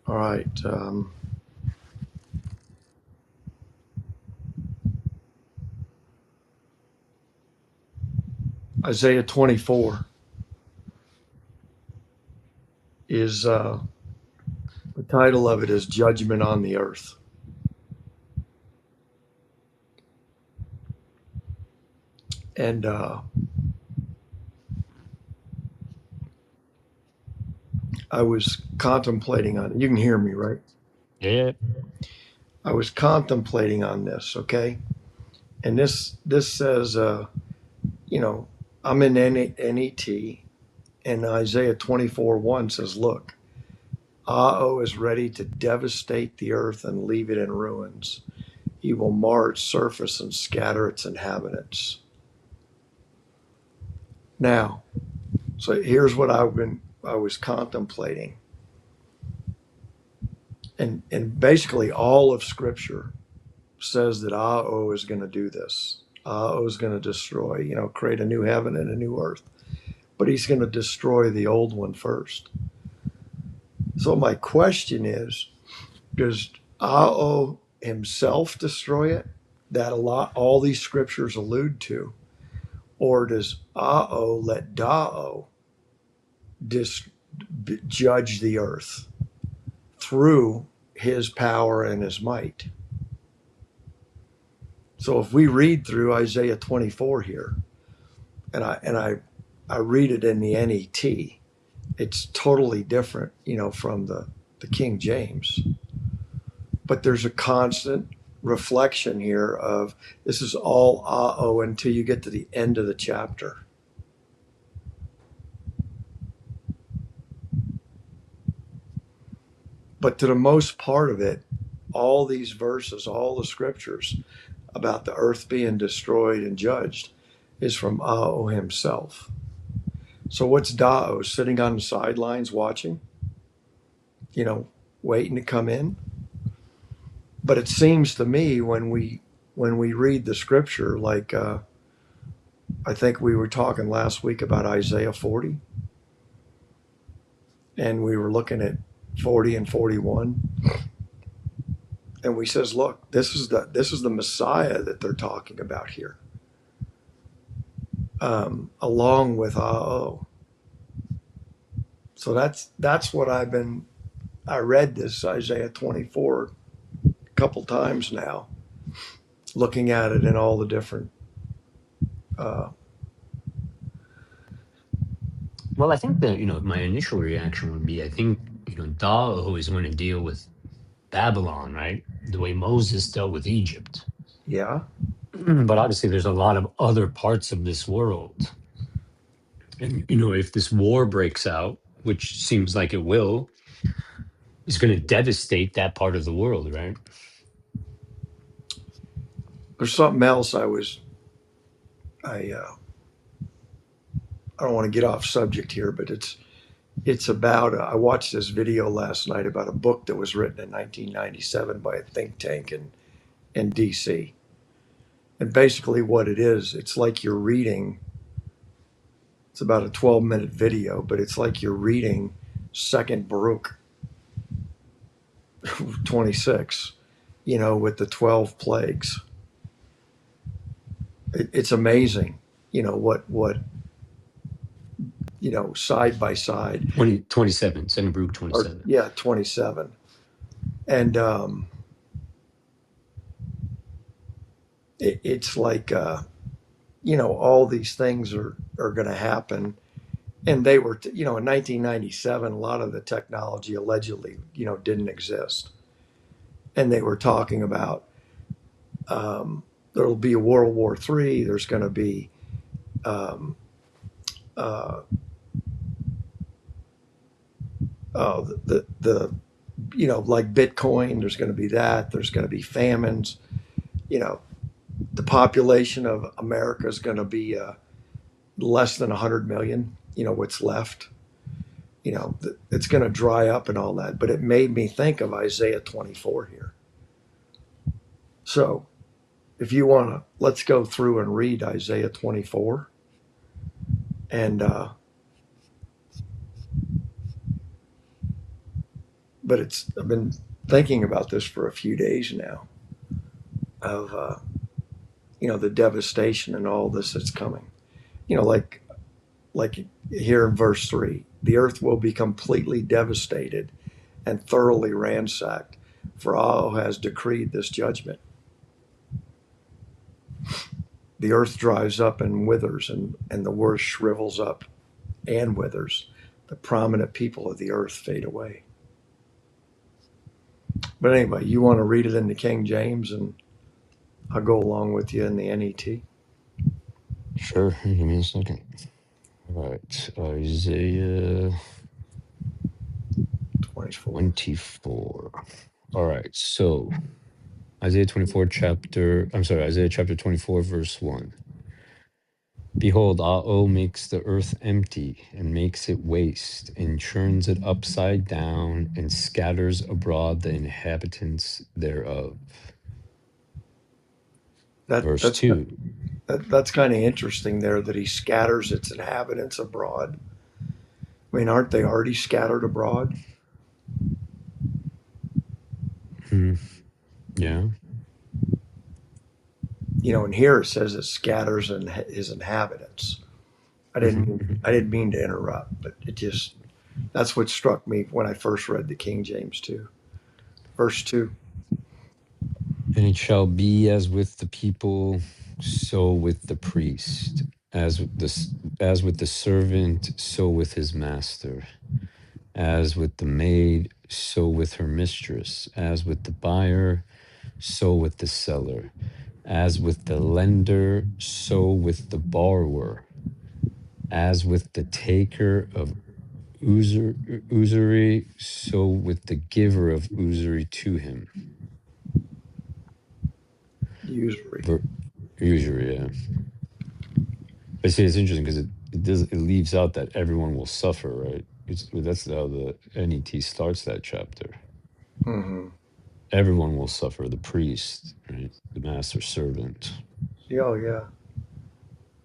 All right. Isaiah 24 is the title of it is Judgment on the Earth. And I was contemplating on it. You can hear me, right? Yeah. I was contemplating on this, okay? And this says, I'm in NET, and Isaiah 24:1 says, look, Ao is ready to devastate the earth and leave it in ruins. He will mar its surface and scatter its inhabitants. Now, so here's what I was contemplating. And basically all of Scripture says that Ao is going to do this. Ao is going to destroy, create a new heaven and a new earth. But he's going to destroy the old one first. So my question is, does Ao himself destroy it? That all these scriptures allude to, or does Ao let Dao judge the earth through his power and his might? So if we read through Isaiah 24 here, and I read it in the NET, it's totally different, from the King James. But there's a constant reflection here of this is all Ao until you get to the end of the chapter. But to the most part of it, all these verses, all the scriptures about the earth being destroyed and judged is from Ao himself. So what's Dao? Sitting on the sidelines watching, waiting to come in? But it seems to me when we read the scripture, like I think we were talking last week about Isaiah 40, and we were looking at 40 and 41, and we says, look, this is the Messiah that they're talking about here, along with Ao. So that's what I read this Isaiah 24 a couple times now, looking at it in all the different. Well, I think that, my initial reaction would be, I think, Dao is going to deal with Babylon, right? The way Moses dealt with Egypt. Yeah. But obviously, there's a lot of other parts of this world. And, if this war breaks out, which seems like it will, it's going to devastate that part of the world, right? There's something else I don't want to get off subject here, but it's about I watched this video last night about a book that was written in 1997 by a think tank in DC. And basically what it is, it's like you're reading, it's about a 12-minute video, but it's like you're reading second Baruch 26, with the 12 plagues. It's amazing, what side by side. 27, Second Baruch Or 27. yeah, 27. And it's like all these things are going to happen. And they were, in 1997, a lot of the technology allegedly, didn't exist. And they were talking about there'll be a World War III. There's going to be um, uh, the like Bitcoin. There's going to be that. There's going to be famines. The population of America is going to be less than 100 million. What's left. It's going to dry up and all that. But it made me think of Isaiah 24 here. So if you want to, let's go through and read Isaiah 24. And but I've been thinking about this for a few days now of the devastation and all this that's coming. Like here in verse 3, the earth will be completely devastated and thoroughly ransacked, for Allah has decreed this judgment. The earth dries up and withers, and the worst shrivels up and withers. The prominent people of the earth fade away. But anyway, you want to read it in the King James, and I'll go along with you in the NET. Sure. Give me a second. All right. Isaiah 24. 24. All right. So Isaiah 24 chapter, I'm sorry, Isaiah chapter 24, verse 1. Behold, Ao makes the earth empty and makes it waste and churns it upside down and scatters abroad the inhabitants thereof. That Verse that's 2. that's kind of interesting there that he scatters its inhabitants abroad. I mean, aren't they already scattered abroad? Hmm, yeah. And here it says it scatters his inhabitants. I didn't Mhm, mean, mhm. I didn't mean to interrupt, but that's what struck me when I first read the King James too. Verse 2. And it shall be as with the people, so with the priest, as with the servant, so with his master, as with the maid, so with her mistress, as with the buyer, so with the seller, as with the lender, so with the borrower, as with the taker of usury, so with the giver of usury to him. Usury. Ver- Usury, yeah. But see, it's interesting because it leaves out that everyone will suffer, right? That's how the NET starts that chapter. Mm-hmm. Everyone will suffer. The priest, right? The master servant. Yeah, oh, yeah.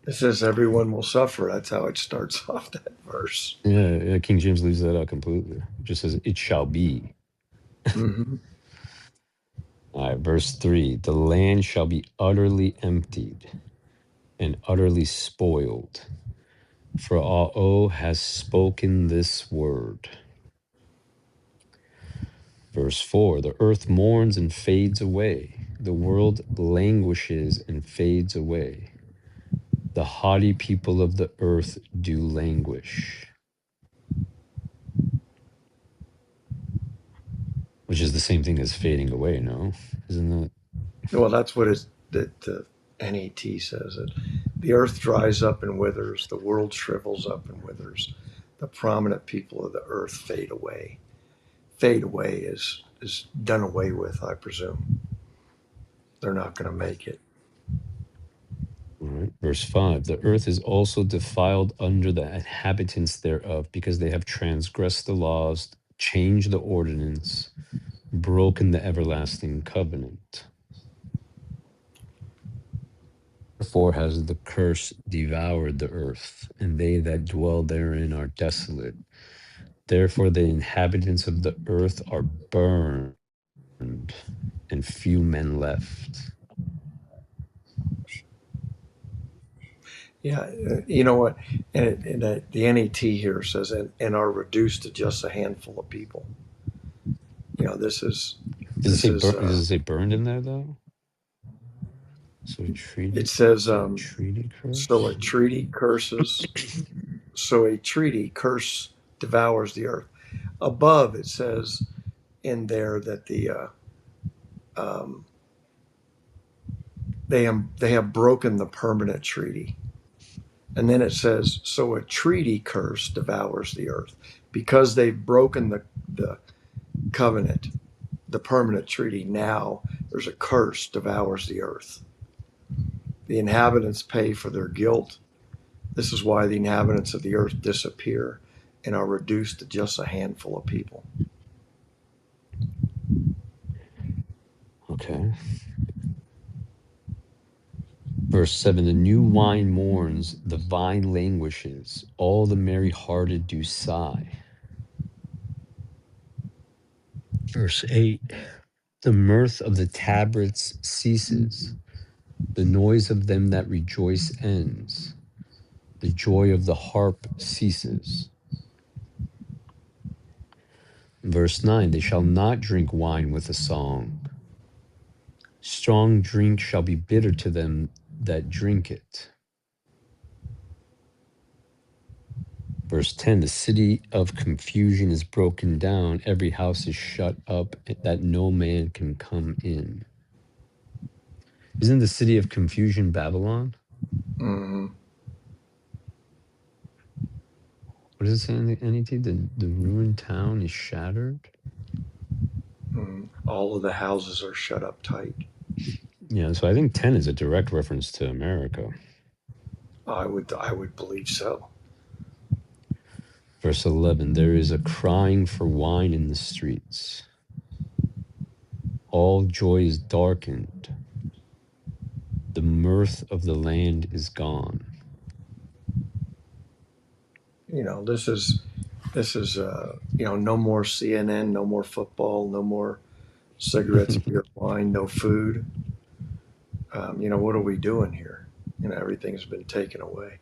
It says everyone will suffer. That's how it starts off that verse. Yeah, King James leaves that out completely. It just says, "It shall be." Mm-hmm. All right, verse 3: the land shall be utterly emptied and utterly spoiled, for Ao has spoken this word. Verse 4: the earth mourns and fades away, the world languishes and fades away. The haughty people of the earth do languish. Which is the same thing as fading away, no? Isn't that? Well, that's what the NET says. It the earth dries up and withers. The world shrivels up and withers. The prominent people of the earth fade away. Fade away is done away with, I presume. They're not going to make it. All right. Verse 5: the earth is also defiled under the inhabitants thereof, because they have transgressed the laws, changed the ordinance, broken the everlasting covenant. Therefore has the curse devoured the earth, and they that dwell therein are desolate. Therefore the inhabitants of the earth are burned, and few men left. Yeah, you know what? And the NET here says, and are reduced to just a handful of people. This is Does it this say is. does it say burned in there though? So a It treaty, says, is that a treaty so curse? a treaty curses. So a treaty curse devours the earth. Above it says in there that um, they have broken the permanent treaty. And then it says, so a treaty curse devours the earth. Because they've broken the covenant, the permanent treaty, now there's a curse devours the earth. The inhabitants pay for their guilt. This is why the inhabitants of the earth disappear and are reduced to just a handful of people. Okay. Verse 7: the new wine mourns, the vine languishes, all the merry hearted do sigh. Verse 8. The mirth of the tabrets ceases. The noise of them that rejoice ends. The joy of the harp ceases. Verse 9. They shall not drink wine with a song. Strong drink shall be bitter to them that drink it. Verse 10. The city of confusion is broken down. Every house is shut up that no man can come in. Isn't the city of confusion Babylon? Hmm. What does it say in the NET? The ruined town is shattered? All of the houses are shut up tight. Yeah, so I think 10 is a direct reference to America. I would believe so. Verse 11, there is a crying for wine in the streets. All joy is darkened. The mirth of the land is gone. This is no more CNN, no more football, no more cigarettes, beer, wine, no food. What are we doing here? Everything's been taken away.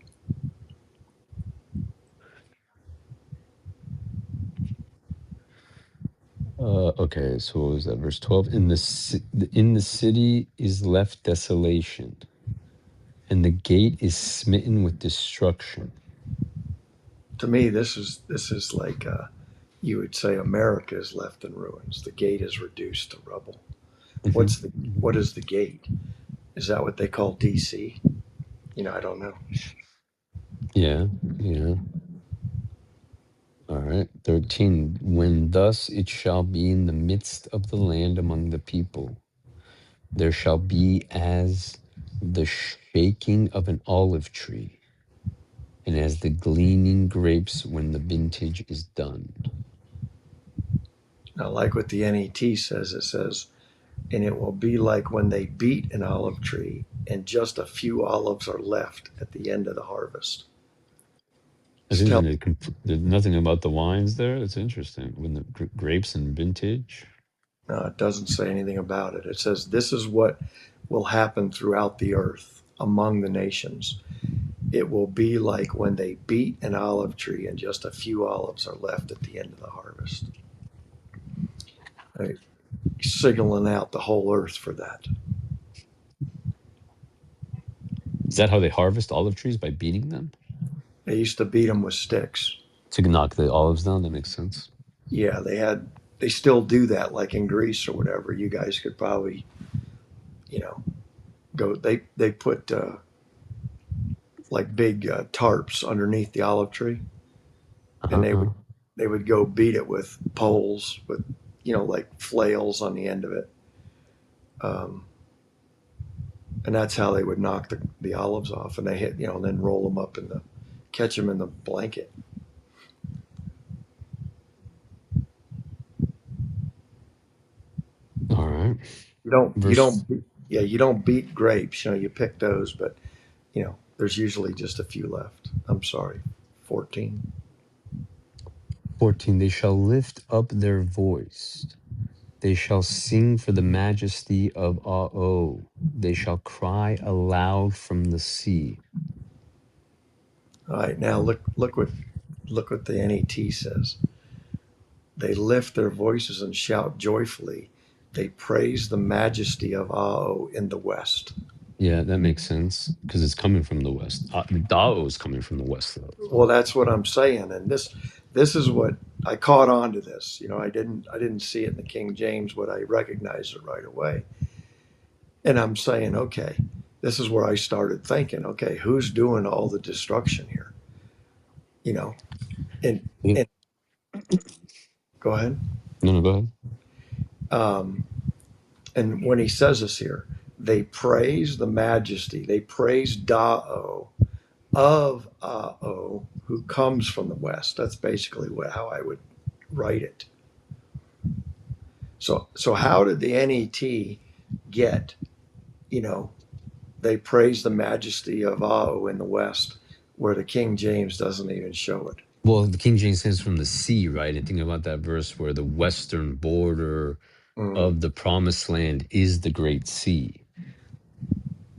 Okay, so what was that? Verse 12, in the city is left desolation, and the gate is smitten with destruction. To me, this is like you would say America is left in ruins. The gate is reduced to rubble. What is the gate? Is that what they call DC? I don't know. Yeah, yeah. All right. 13. When thus it shall be in the midst of the land among the people, there shall be as the shaking of an olive tree, and as the gleaning grapes when the vintage is done. Now, like what the NET says, it says, and it will be like when they beat an olive tree and just a few olives are left at the end of the harvest. That's It's tell, interesting. There's nothing about the wines there. That's interesting. When the grapes and vintage. no, it doesn't say anything about it. It says this is what will happen throughout the earth among the nations. It will be like when they beat an olive tree and just a few olives are left at the end of the harvest. Right? Signaling out the whole earth for that. Is that how they harvest olive trees? By beating them? They used to beat them with sticks. To knock the olives down? That makes sense. Yeah, they still do that, like in Greece or whatever. You guys could probably, you know, go. They put like big tarps underneath the olive tree, and they would Uh-huh. they would go beat it with poles with, like flails on the end of it, um, and that's how they would knock the olives off. And they hit, and then roll them up catch them in the blanket. All right. You Verse don't, yeah, you don't beat grapes. You pick those, but there's usually just a few left. I'm sorry, 14. 14. They shall lift up their voice. They shall sing for the majesty of Ao. They shall cry aloud from the sea. All right, now look what the NET says. They lift their voices and shout joyfully. They praise the majesty of Ao in the west. Yeah, that makes sense because it's coming from the west. Dao is coming from the west, though. Well, that's what I'm saying, and this is what I caught on to this. I didn't see it in the King James, but I recognized it right away. And I'm saying, okay, this is where I started thinking, okay, who's doing all the destruction here? You know, and Yeah. and go ahead. No, no, go ahead. Um, and when he says this here, they praise the majesty, they praise Dao of Ao, who comes from the west. That's basically how I would write it. So how did the NET get, you know, they praise the majesty of Ao in the west, where the King James doesn't even show it? Well, the King James says from the sea, right? And think about that verse where the western border Mm, of the promised land is the great sea.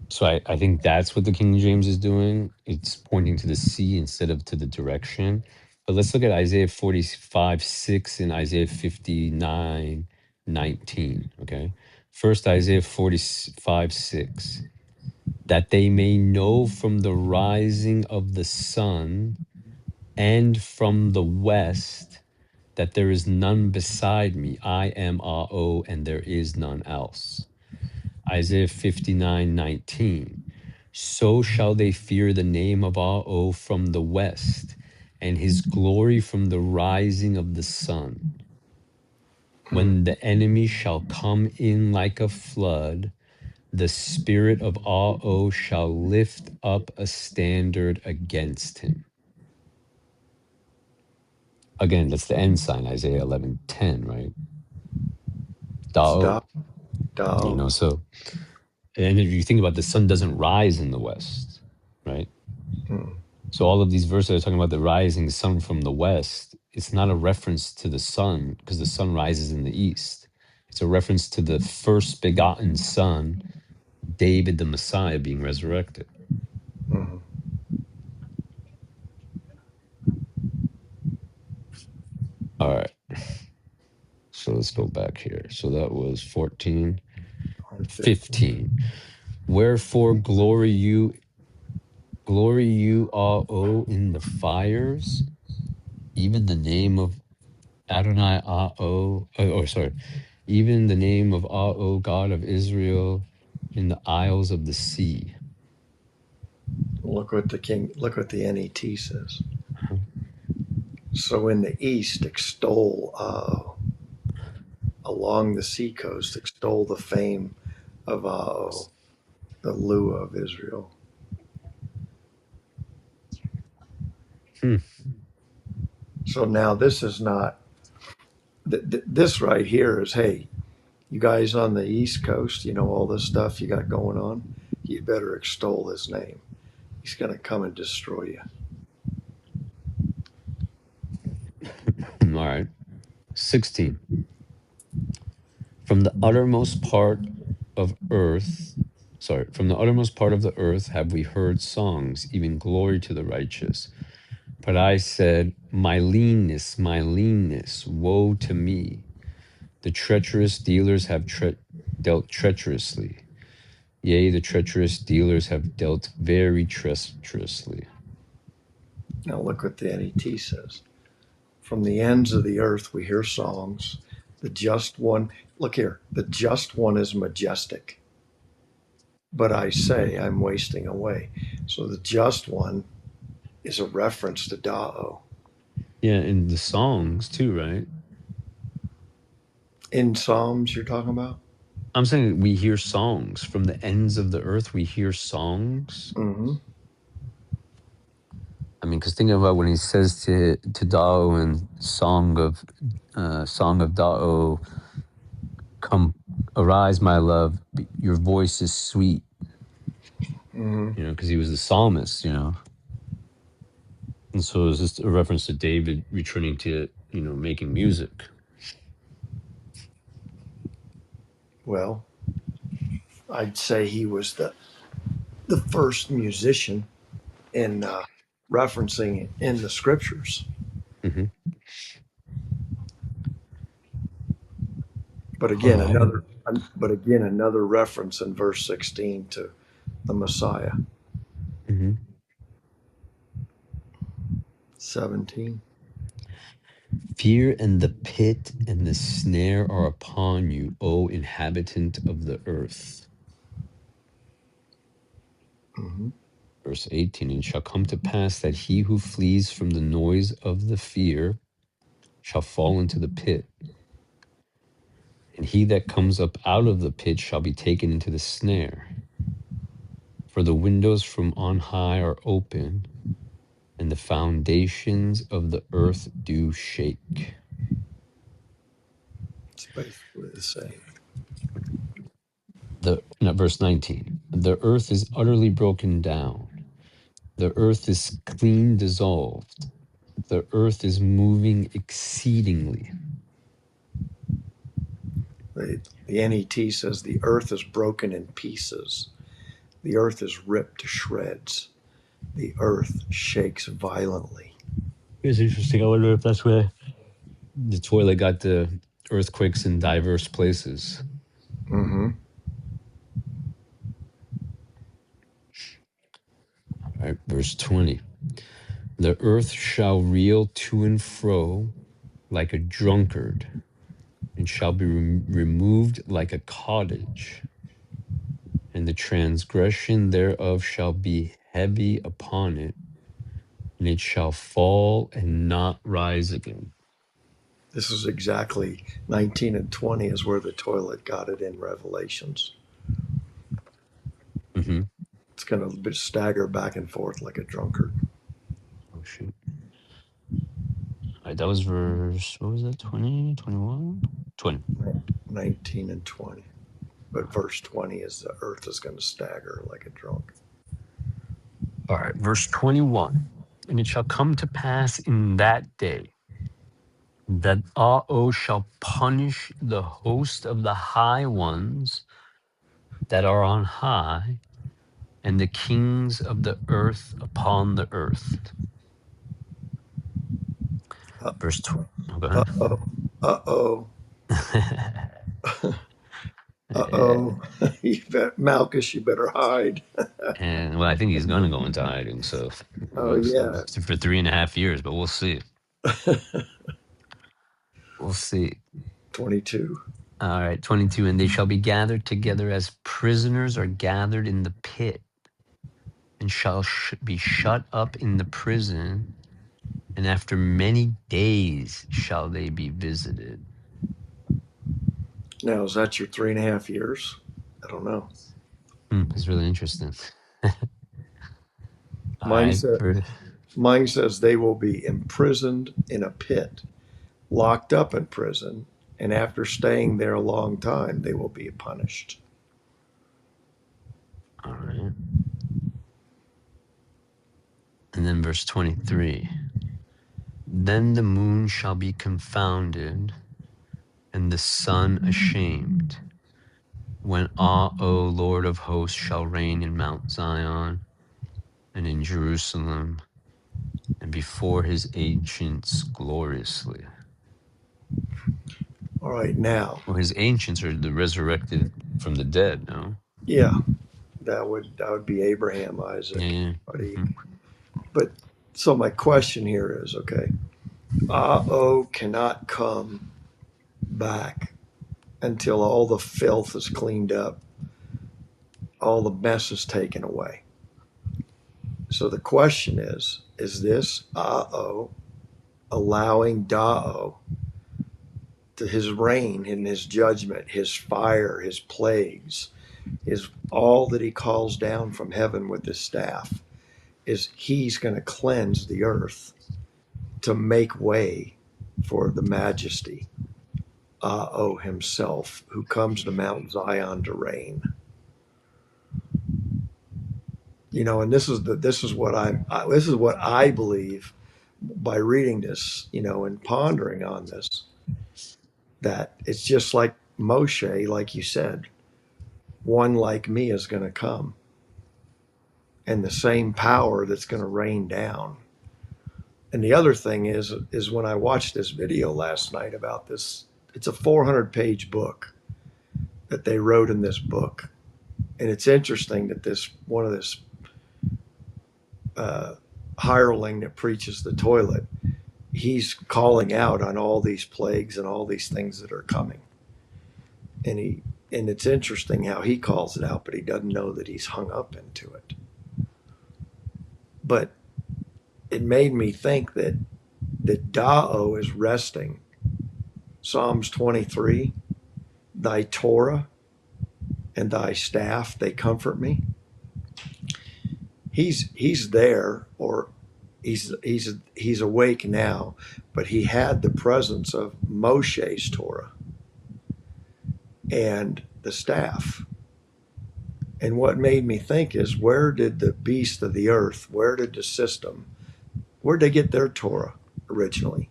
So I think that's what the King James is doing. It's pointing to the sea instead of to the direction. But let's look at Isaiah 45, 6 and Isaiah 59, 19. Okay. First, Isaiah 45, 6. That they may know from the rising of the sun and from the west that there is none beside me. I am Ao, and there is none else. Isaiah 59, 19. So shall they fear the name of Ao from the west, and his glory from the rising of the sun. mm. When the enemy shall come in like a flood, the spirit of Ao shall lift up a standard against him. Again, that's the end sign, Isaiah 11:10, right? It's da, Dao, da. so, and if you think about the sun doesn't rise in the west, right? Mm, So all of these verses are talking about the rising sun from the west. It's not a reference to the sun because the sun rises in the east. It's a reference to the first begotten son, David the Messiah, being resurrected. mm. All right. So let's go back here. So that was 14, On 15. 15. Wherefore glory you all in the fires, even the name of Adonai sorry, even the name of O God of Israel in the isles of the sea. Look what the NET says. Uh-huh. So in the east, extol along the seacoast, extol the fame of the Lua of Israel. Hmm. So now this is not this right here is, hey, you guys on the east coast, you know all this stuff you got going on. You better extol his name. He's going to come and destroy you. All right. 16. From the uttermost part of earth, from the uttermost part of the earth have we heard songs, even glory to the righteous. But I said, my leanness, woe to me. The treacherous dealers have dealt treacherously. Yea, the treacherous dealers have dealt very treacherously. Now look what the NET says. From the ends of the earth we hear songs. The just one, look here, the just one is majestic. But I say I'm wasting away. So the just one is a reference to Dao. Yeah, and the songs too, right? In Psalms, you're talking about? I'm saying we hear songs from the ends of the earth. We hear songs. Mm-hmm. I mean, because thinking about when he says to Dao and Song of Dao, come arise, my love, your voice is sweet. Mm-hmm. Because he was the psalmist. And so it's just a reference to David returning to making music. Well, I'd say he was the first musician in referencing it in the scriptures. Hmm. But again, Oh, another reference in verse 16 to the Messiah. hmm. 17. Fear and the pit and the snare are upon you, O inhabitant of the earth. Mm-hmm. Verse 18, and it shall come to pass that he who flees from the noise of the fear shall fall into the pit, and he that comes up out of the pit shall be taken into the snare. For the windows from on high are open, and the foundations of the earth do shake. It's basically the same. Verse 19, the earth is utterly broken down, the earth is clean dissolved. The earth is moving exceedingly. The NET says the earth is broken in pieces. The earth is ripped to shreds. The earth shakes violently. It's interesting. I wonder if that's where the toilet got the earthquakes in diverse places. Mm-hmm. All right, verse 20. The earth shall reel to and fro like a drunkard, and shall be removed like a cottage, and the transgression thereof shall be heavy upon it, and it shall fall and not rise again. This is exactly 19 and 20 is where the toilet got it in Revelations. Mm-hmm. It's going to stagger back and forth like a drunkard. Oh, shoot. All right, that was verse, what was that, 20, 21? 20. 19 and 20. But verse 20 is the earth is going to stagger like a drunk. All right, verse 21. And it shall come to pass in that day that Ao shall punish the host of the high ones that are on high, and the kings of the earth upon the earth. Uh, Verse 2. Oh, go ahead. uh-oh. Uh-oh. Uh, Uh-oh. Malchus, you better hide. and well, I think he's going to go into hiding. So Oh, yeah. for 3.5 years, but we'll see. We'll see. 22. All right, 22. And they shall be gathered together as prisoners are gathered in the pit, and shall be shut up in the prison, and after many days shall they be visited. Now, is that your 3.5 years? I don't know. It's really interesting. All Mine, right. sa- Mine says they will be imprisoned in a pit, locked up in prison, and after staying there a long time, they will be punished. All right. And then verse 23. Then the moon shall be confounded, and the sun ashamed, when O Lord of hosts, shall reign in Mount Zion and in Jerusalem, and before his ancients gloriously. All right, now, Well, his ancients are the resurrected from the dead, no? yeah, that would be Abraham, Isaac, Yeah. buddy. Hmm. But so my question here is, okay, cannot come back until all the filth is cleaned up, all the mess is taken away. So the question is this allowing Da'o to his reign and his judgment, his fire, his plagues, his all that he calls down from heaven with his staff, is he's going to cleanse the earth to make way for the majesty, himself, who comes to Mount Zion to reign. And this is what I believe by reading this, and pondering on this, that it's just like Moshe, like you said, one like me is going to come, and the same power that's going to rain down. And the other thing is when I watched this video last night about this, it's a 400-page book that they wrote in this book, and it's interesting that this uh, hireling that preaches the toilet, he's calling out on all these plagues and all these things that are coming, and it's interesting how he calls it out, but he doesn't know that he's hung up into it. But it made me think that Da'o is resting. Psalms 23, thy Torah and thy staff, they comfort me. He's there, or he's awake now, but he had the presence of Moshe's Torah and the staff. And what made me think is, where did the beast of the earth, where did the system, where'd they get their Torah? originally.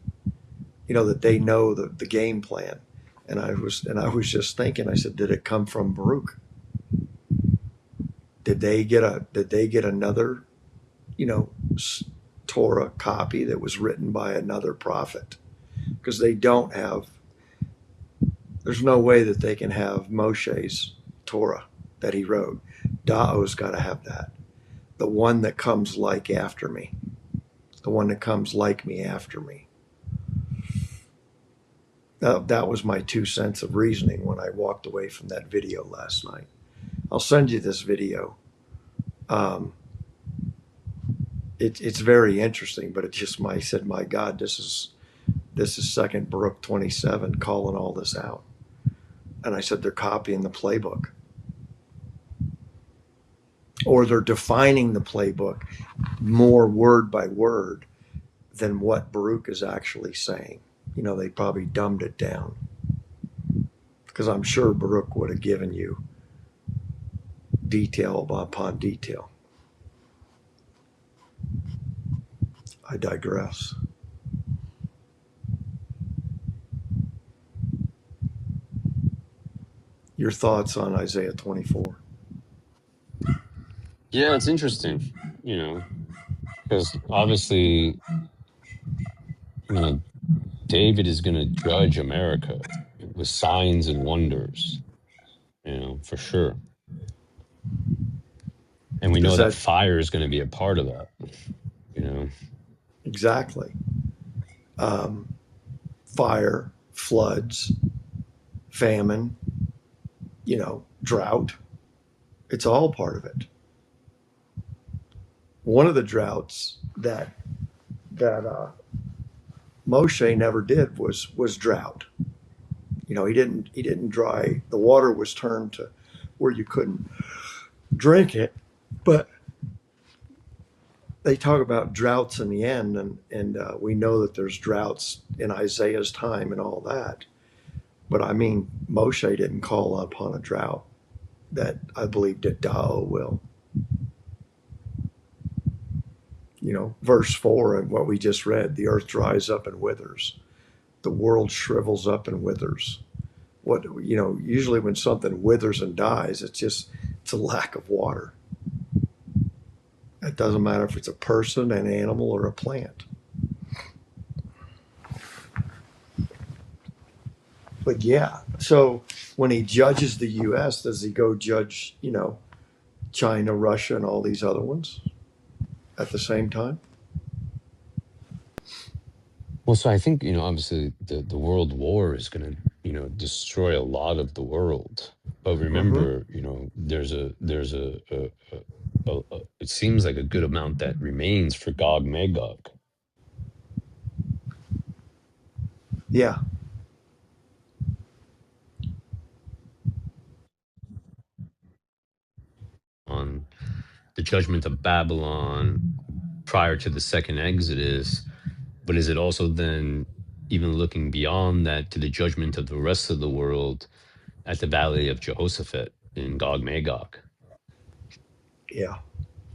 That they know the game plan. And I was just thinking, I said, did it come from Baruch? Did they get another, you know, Torah copy that was written by another prophet? Because there's no way that they can have Moshe's Torah that he wrote. Da'o's got to have that. The one that comes like after me. The one that comes like me after me. That was my 2 cents of reasoning when I walked away from that video last night. I'll send you this video. It's very interesting, but I said, my God, this is second Baruch 27 calling all this out. And I said, they're copying the playbook, or they're defining the playbook more word by word than what Baruch is actually saying. They probably dumbed it down, because I'm sure Baruch would have given you detail upon detail. I digress. Your thoughts on Isaiah 24? Yeah, it's interesting, because obviously, David is going to judge America with signs and wonders, for sure. And we know Does that that fire is going to be a part of that, exactly? Fire, floods, famine, drought. It's all part of it. One of the droughts that Moshe never did was drought. He didn't dry. The water was turned to where you couldn't drink it, but they talk about droughts in the end, and we know that there's droughts in Isaiah's time and all that. But I mean, Moshe didn't call upon a drought that I believe that Dao will. Verse 4 and what we just read, the earth dries up and withers. The world shrivels up and withers. Usually when something withers and dies, it's a lack of water. It doesn't matter if it's a person, an animal, or a plant. But yeah, so when he judges the U.S., does he go judge, China, Russia, and all these other ones at the same time? Well, so I think, obviously the world war is going to, destroy a lot of the world. But Mm-hmm. remember, there's it seems like a good amount that remains for Gog Magog. Yeah. On the judgment of Babylon prior to the second Exodus, but is it also then even looking beyond that to the judgment of the rest of the world at the Valley of Jehoshaphat in Gog Magog? Yeah.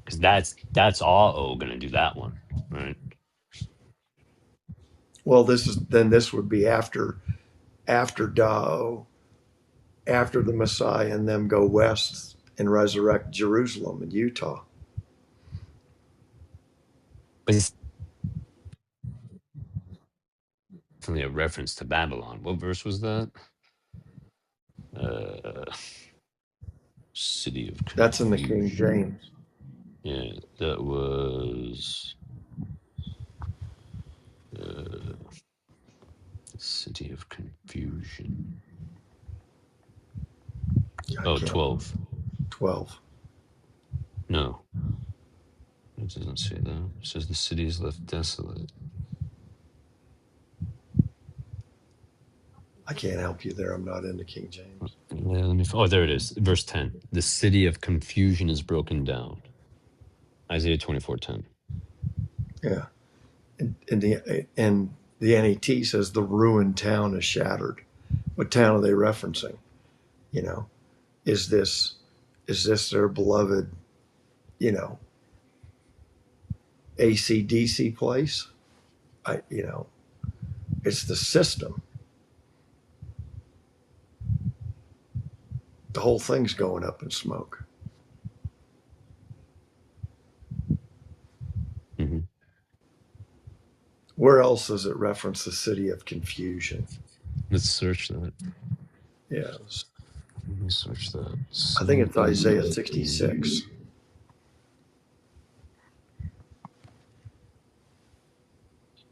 Because that's all going to do that one, right? Well, this would be after Dao, after the Messiah and them go west and resurrect Jerusalem and Utah. But it's definitely a reference to Babylon. What verse was that? Uh, City of That's in the King Confusion. James. Yeah, that was City of Confusion. I Oh, can't. 12. 12. No, it doesn't say that. It says the city is left desolate. I can't help you there. I'm not into King James. Yeah, oh, there it is. Verse 10. The city of confusion is broken down. Isaiah 24:10. Yeah. And the NET says the ruined town is shattered. What town are they referencing? You know, is this their beloved, you know, ACDC place? it's the system. The whole thing's going up in smoke. Hmm. Where else does it reference the city of confusion? Let's search that. Yes. Let me search that. I think it's Isaiah City. 66.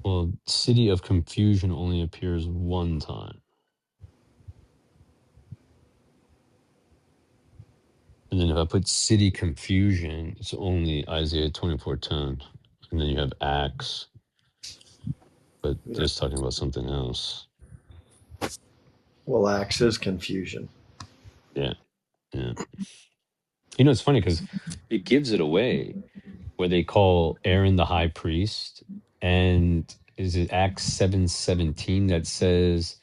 Well, city of confusion only appears one time. And then if I put city confusion, it's only Isaiah 24:10. And then you have Acts, but Yeah. there's talking about something else. Well, Acts is confusion. Yeah. Yeah. It's funny because it gives it away where they call Aaron the high priest. And is it Acts 7:17 that says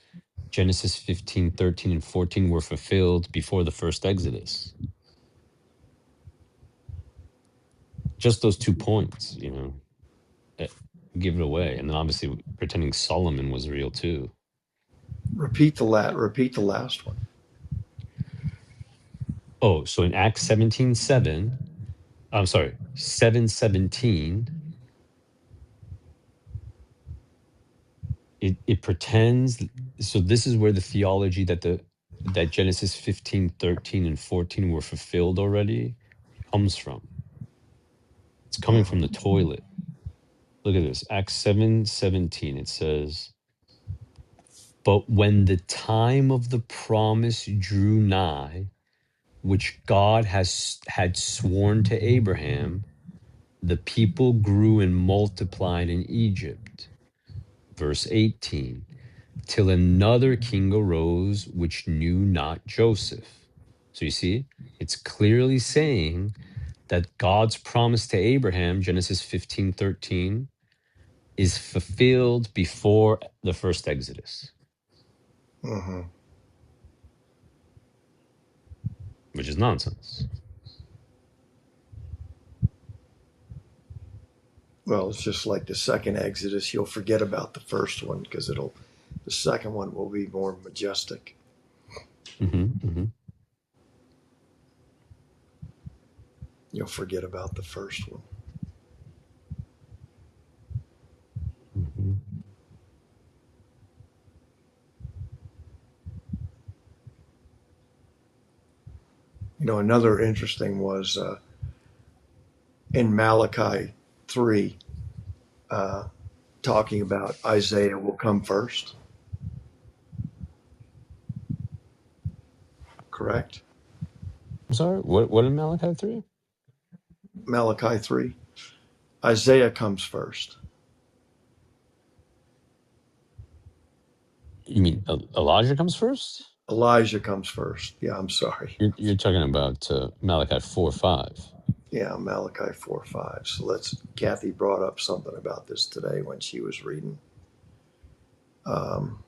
Genesis 15:13 and 14 were fulfilled before the first Exodus? Just those 2 points, eh, give it away. And then obviously pretending Solomon was real too. Repeat the last one. Oh, so in Acts 17:7, I'm sorry, 7:17, it pretends. So this is where the theology that Genesis 15:13 and 14 were fulfilled already comes from. It's coming from the Mhm. toilet. Look at this. Acts 7:17. It says, "But when the time of the promise drew nigh, which God had sworn to Abraham, the people grew and multiplied in Egypt." Verse 18, "Till another king arose which knew not Joseph." So you see, it's clearly saying that God's promise to Abraham, Genesis 15:13, is fulfilled before the first Exodus, Mhm. which is nonsense. Well, it's just like the second Exodus. You'll forget about the first one because the second one will be more majestic. Hmm. Hmm. You'll forget about the first one. Hmm. Another interesting was in Malachi 3, uh, talking about Isaiah will come first, correct? I'm sorry, what in Malachi 3? Malachi 3. Isaiah comes first. You mean Elijah comes first? Elijah comes first. Yeah, I'm sorry. You're talking about Malachi 4:5. Yeah, Malachi 4 5. So Kathy brought up something about this today when she was reading. Um,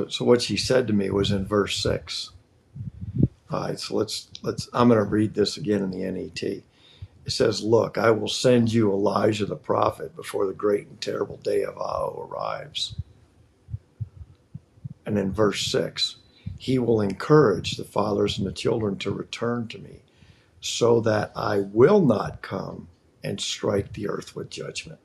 so what she said to me was in verse 6. All right, so I'm going to read this again in the NET. It says, "Look, I will send you Elijah the prophet before the great and terrible day of Ao arrives." And in verse 6, "He will encourage the fathers and the children to return to me, so that I will not come and strike the earth with judgment."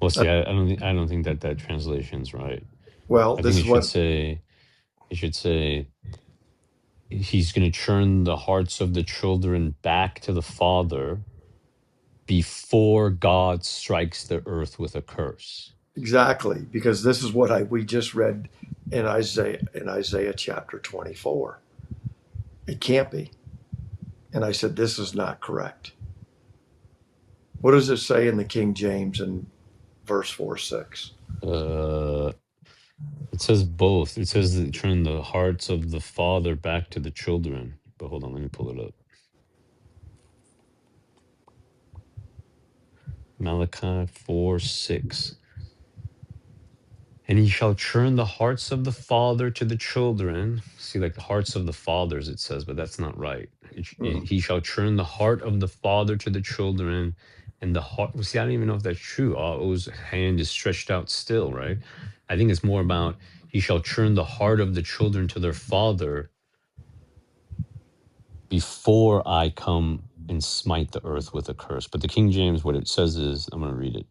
Well, Uh, see, I don't think that translation's right. well, I think this is what it should say he's going to turn the hearts of the children back to the father before God strikes the earth with a curse. exactly, because this is what we just read in Isaiah chapter 24. It can't be. And I said, this is not correct. What does it say in the King James in verse 4 6? Uh, it says both. It says that turn the hearts of the father back to the children. But hold on, let me pull it up. Malachi 4:6. And he shall turn the hearts of the father to the children. See, like the hearts of the fathers, it says, but that's not right. Mm, He shall turn the heart of the father to the children, and the heart. Well, see, I don't even know if that's true. O's hand is stretched out still, right? I think it's more about he shall turn the heart of the children to their father before I come and smite the earth with a curse. But the King James, what it says is, I'm going to read it.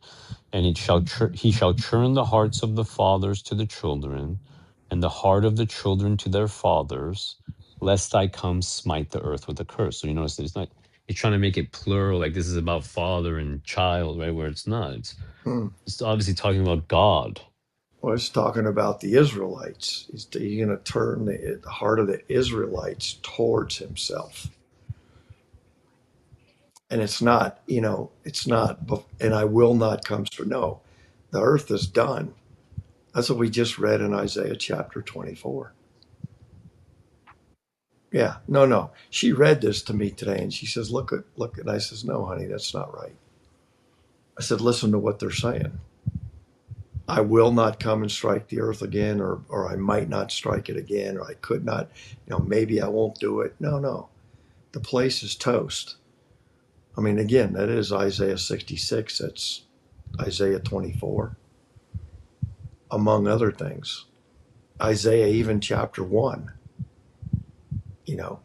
And he shall turn the hearts of the fathers to the children, and the heart of the children to their fathers, lest I come smite the earth with a curse. So you notice that it's not. He's trying to make it plural, like this is about father and child, right? Where it's not. mm. It's obviously talking about God. Well, it's talking about the Israelites. He's going to turn the heart of the Israelites towards himself. And it's not, it's not, and I will not come through. No, the earth is done. That's what we just read in Isaiah chapter 24. Yeah, no, no. She read this to me today and she says, look. And I says, no, honey, that's not right. I said, listen to what they're saying. I will not come and strike the earth again, or I might not strike it again, or I could not, maybe I won't do it. No, no. The place is toast. I mean, again, that is Isaiah 66. That's Isaiah 24, among other things. Isaiah, even chapter 1, you know,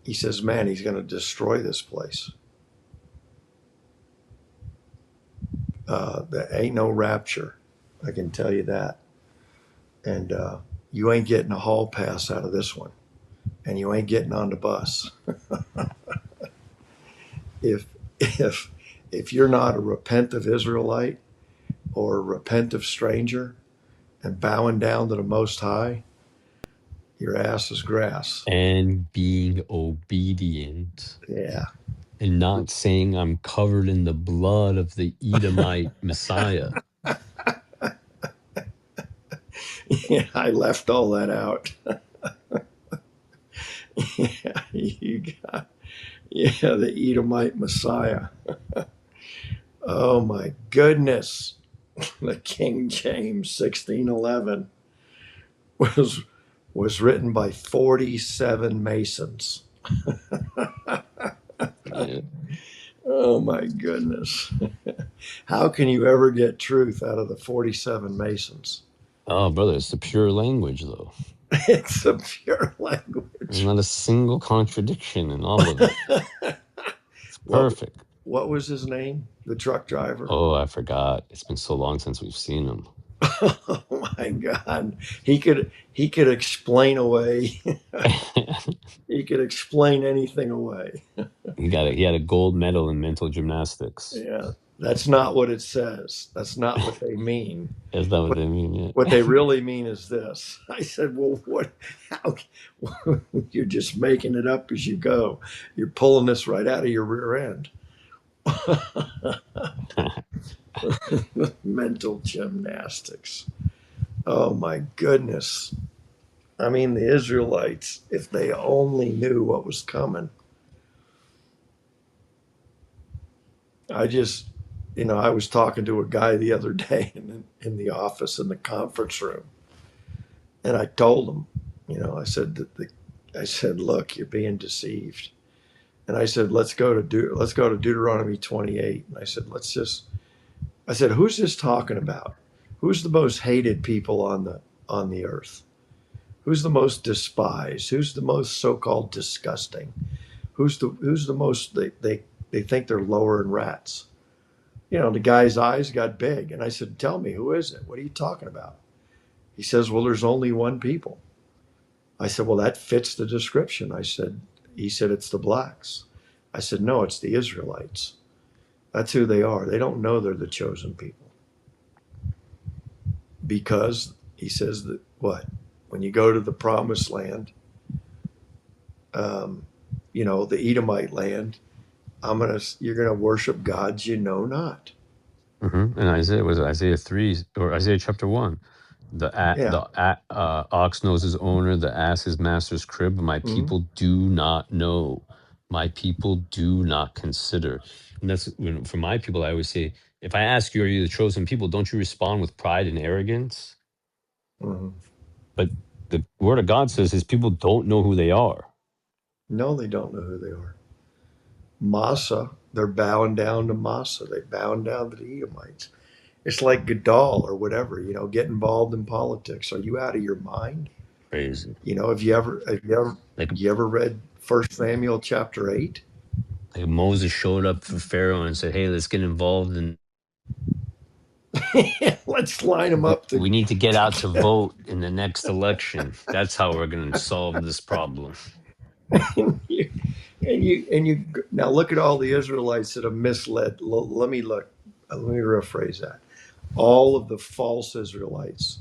he says, man, he's going to destroy this place. There ain't no rapture. I can tell you that. And you ain't getting a hall pass out of this one. And you ain't getting on the bus. if if if you're not a repentant Israelite or a repentant stranger and bowing down to the Most High, your ass is grass. And being obedient Yeah. and not saying I'm covered in the blood of the Edomite Messiah. Yeah, I left all that out. Yeah, you got, yeah, the Edomite Messiah. Oh my goodness. The King James 1611 was was written by 47 Masons. Yeah. Oh my goodness. How can you ever get truth out of the 47 Masons? Oh, brother, it's the pure language, though. It's a pure There's language. not a single contradiction in all of it. It's what perfect. what was his name? The truck driver. Oh, I forgot. It's been so long since we've seen him. Oh my God. He could explain away. He could explain anything away. He had a gold medal in mental gymnastics. Yeah. That's not what it says. That's not what they mean. Is that what What they mean? what Yeah. they really mean is this. I said, well, what how you're just making it up as you go. You're pulling this right out of your rear end. Mental gymnastics. Oh my goodness. I mean, the Israelites, if they only knew what was coming. I just, I was talking to a guy the other day in the office in the conference room, and I told him, I said I said, look, you're being deceived. And I said, let's go to Deuteronomy 28. And I said, who's this talking about? Who's the most hated people on the earth? Who's the most despised? Who's the most so-called disgusting? Who's the most they think they're lower than rats? The guy's eyes got big, and I said, "Tell me, who is it? What are you talking about?" He says, "Well, there's only one people." I said, "Well, that fits the description." He said, "It's the blacks." I said, "No, it's the Israelites. That's who they are. They don't know they're the chosen people because he says that what when you go to the promised land, um, the Edomite land, you're gonna worship gods you know not." And Isaiah was it Isaiah 3 or Isaiah chapter 1. Yeah. Ox knows his owner, the ass his master's crib, but my Mhm. people do not know. My people do not consider. And that's for my people, I always say, if I ask you, are you the chosen people, don't you respond with pride and arrogance? Mhm. But the word of God says his people don't know who they are. No, they don't know who they are. Massa, they're bowing down to Massa. They bowing down to the Edomites. It's like Gadal or whatever, get involved in politics. Are you out of your mind? Crazy. Have Like you ever read First Samuel chapter 8? like Moses showed up for Pharaoh and said, "Hey, let's get involved and Let's line them up we need to get out to vote in the next election. That's how we're going to solve this problem." and you now look at all the Israelites that have misled. Let me look. Let me rephrase that. All of the false Israelites,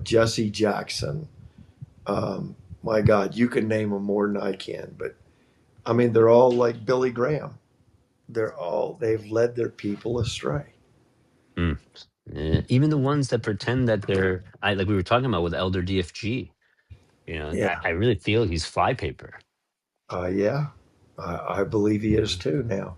Jesse Jackson. My God, you can name them more than I can, but I mean, they're all like Billy Graham. They've led their people astray. Mm. Even the ones that pretend that they're, like we were talking about with Elder DFG, Yeah, I really feel he's flypaper. yeah, I believe he is too now.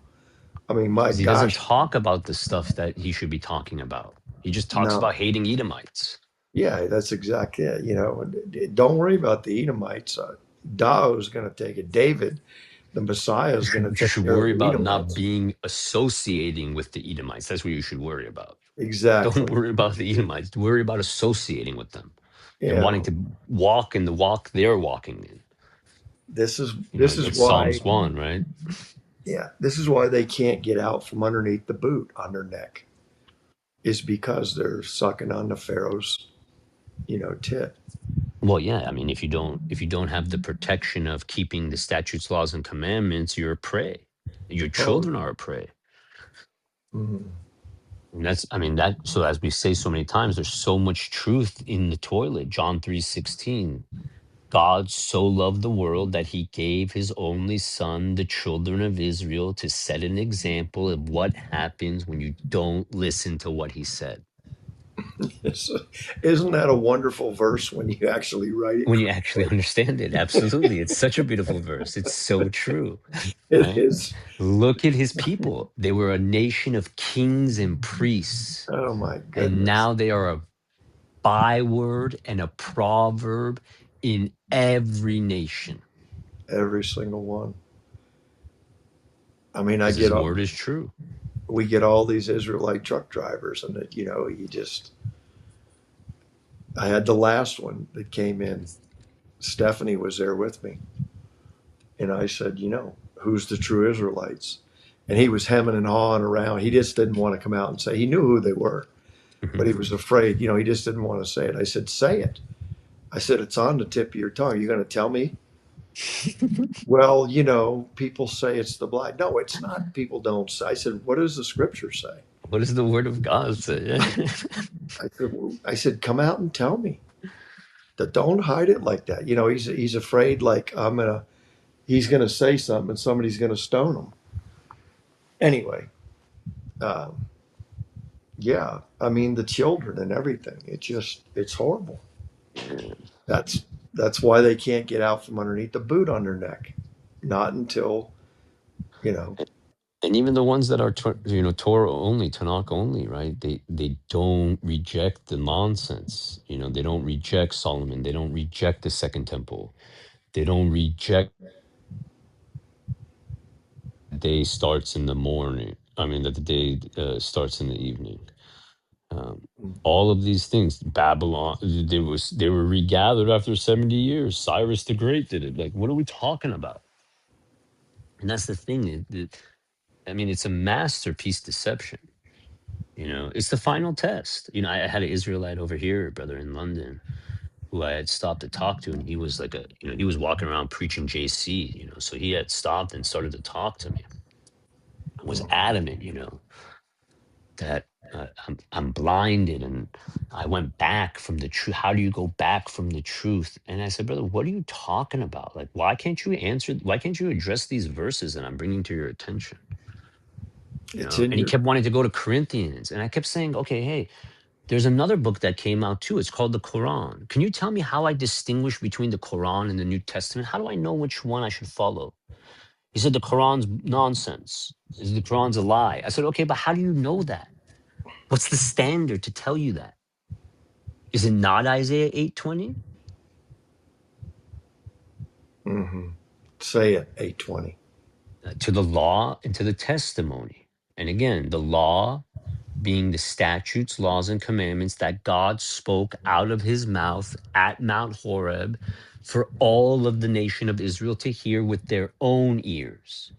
I mean, my Because he doesn't gosh, talk about the stuff that he should be talking about. He just talks no, about hating Edomites. yeah, that's exactly it. Don't worry about the Edomites. Dao is going to take it. David, the Messiah, is going to But you take should care of worry the about not Edomites. being associating with the Edomites. That's what you should worry about. Don't Exactly. worry about the Edomites. Worry about associating with them and wanting Yeah. to walk in the walk they're walking in. This is That's why. Psalms 1, right? Yeah, this is why they can't get out from underneath the boot on their neck. Is because they're sucking on the Pharaoh's, tit. Well, yeah. I mean, if you don't have the protection of keeping the statutes, laws, and commandments, you're a prey. Your Oh, children are a prey. mhm. And that's, I mean, that, so as we say so many times, there's so much truth in the toilet. John 3:16. God so loved the world that he gave his only son, the children of Israel, to set an example of what happens when you don't listen to what he said. It's- Isn't that a wonderful verse when you actually write it When you actually correctly? understand it, absolutely. It's such a beautiful verse. It's so true, It right? is. Look at his people. They were a nation of kings and priests, Oh my and goodness. now they are a byword and a proverb in every nation Every single one. I mean, because his word is true. we get all these Israelite truck drivers, and you just. I had the last one that came in. Stephanie was there with me, and I said, who's the true Israelites? And he was hemming and hawing around. He just didn't want to come out and say. He knew who they were, but Mhm. he was afraid. He just didn't want to say it. I said, say it. I said, it's on the tip of your tongue. Are you going to tell me? Well, people say it's the blind. No, it's not. People don't say. I said, what does the scripture say? What does the word of God say? I said, come out and tell me. Don't hide it like that. He's afraid like he's gonna say something and somebody's gonna stone him. Anyway, um, yeah, I mean the children and everything. It's horrible. That's that's why they can't get out from underneath the boot on their neck. Not until you know. And even the ones that are Torah only, Tanakh only, right? They don't reject the nonsense. They don't reject Solomon. They don't reject the Second Temple. They don't reject the day starts in the morning. I mean that the day starts in the evening. Um, all of these things, Babylon, they were regathered after 70 years. Cyrus the Great did it. Like, what are we talking about? And that's the thing. I mean, it's a masterpiece deception. It's the final test. I had an Israelite over here, brother, in London, who I had stopped to talk to, and he was like he was walking around preaching JC, so he had stopped and started to talk to me. I was adamant, that I'm blinded, and I went back from the truth. How do you go back from the truth? And I said, brother, what are you talking about? Like, why can't you answer? Why can't you address these verses that I'm bringing to your attention? It's in And he your. kept wanting to go to Corinthians, and I kept saying, okay, hey, there's another book that came out too. It's called the Quran. Can you tell me how I distinguish between the Quran and the New Testament? How do I know which one I should follow? He said the Quran's nonsense. The Quran's a lie. I said, okay, but how do you know that? What's the standard to tell you that? Is it not Isaiah 8:20? Mm-hmm. Say it, 8:20. To the law and to the testimony. And again, the law being the statutes, laws, and commandments that God spoke out of his mouth at Mount Horeb for all of the nation of Israel to hear with their own ears.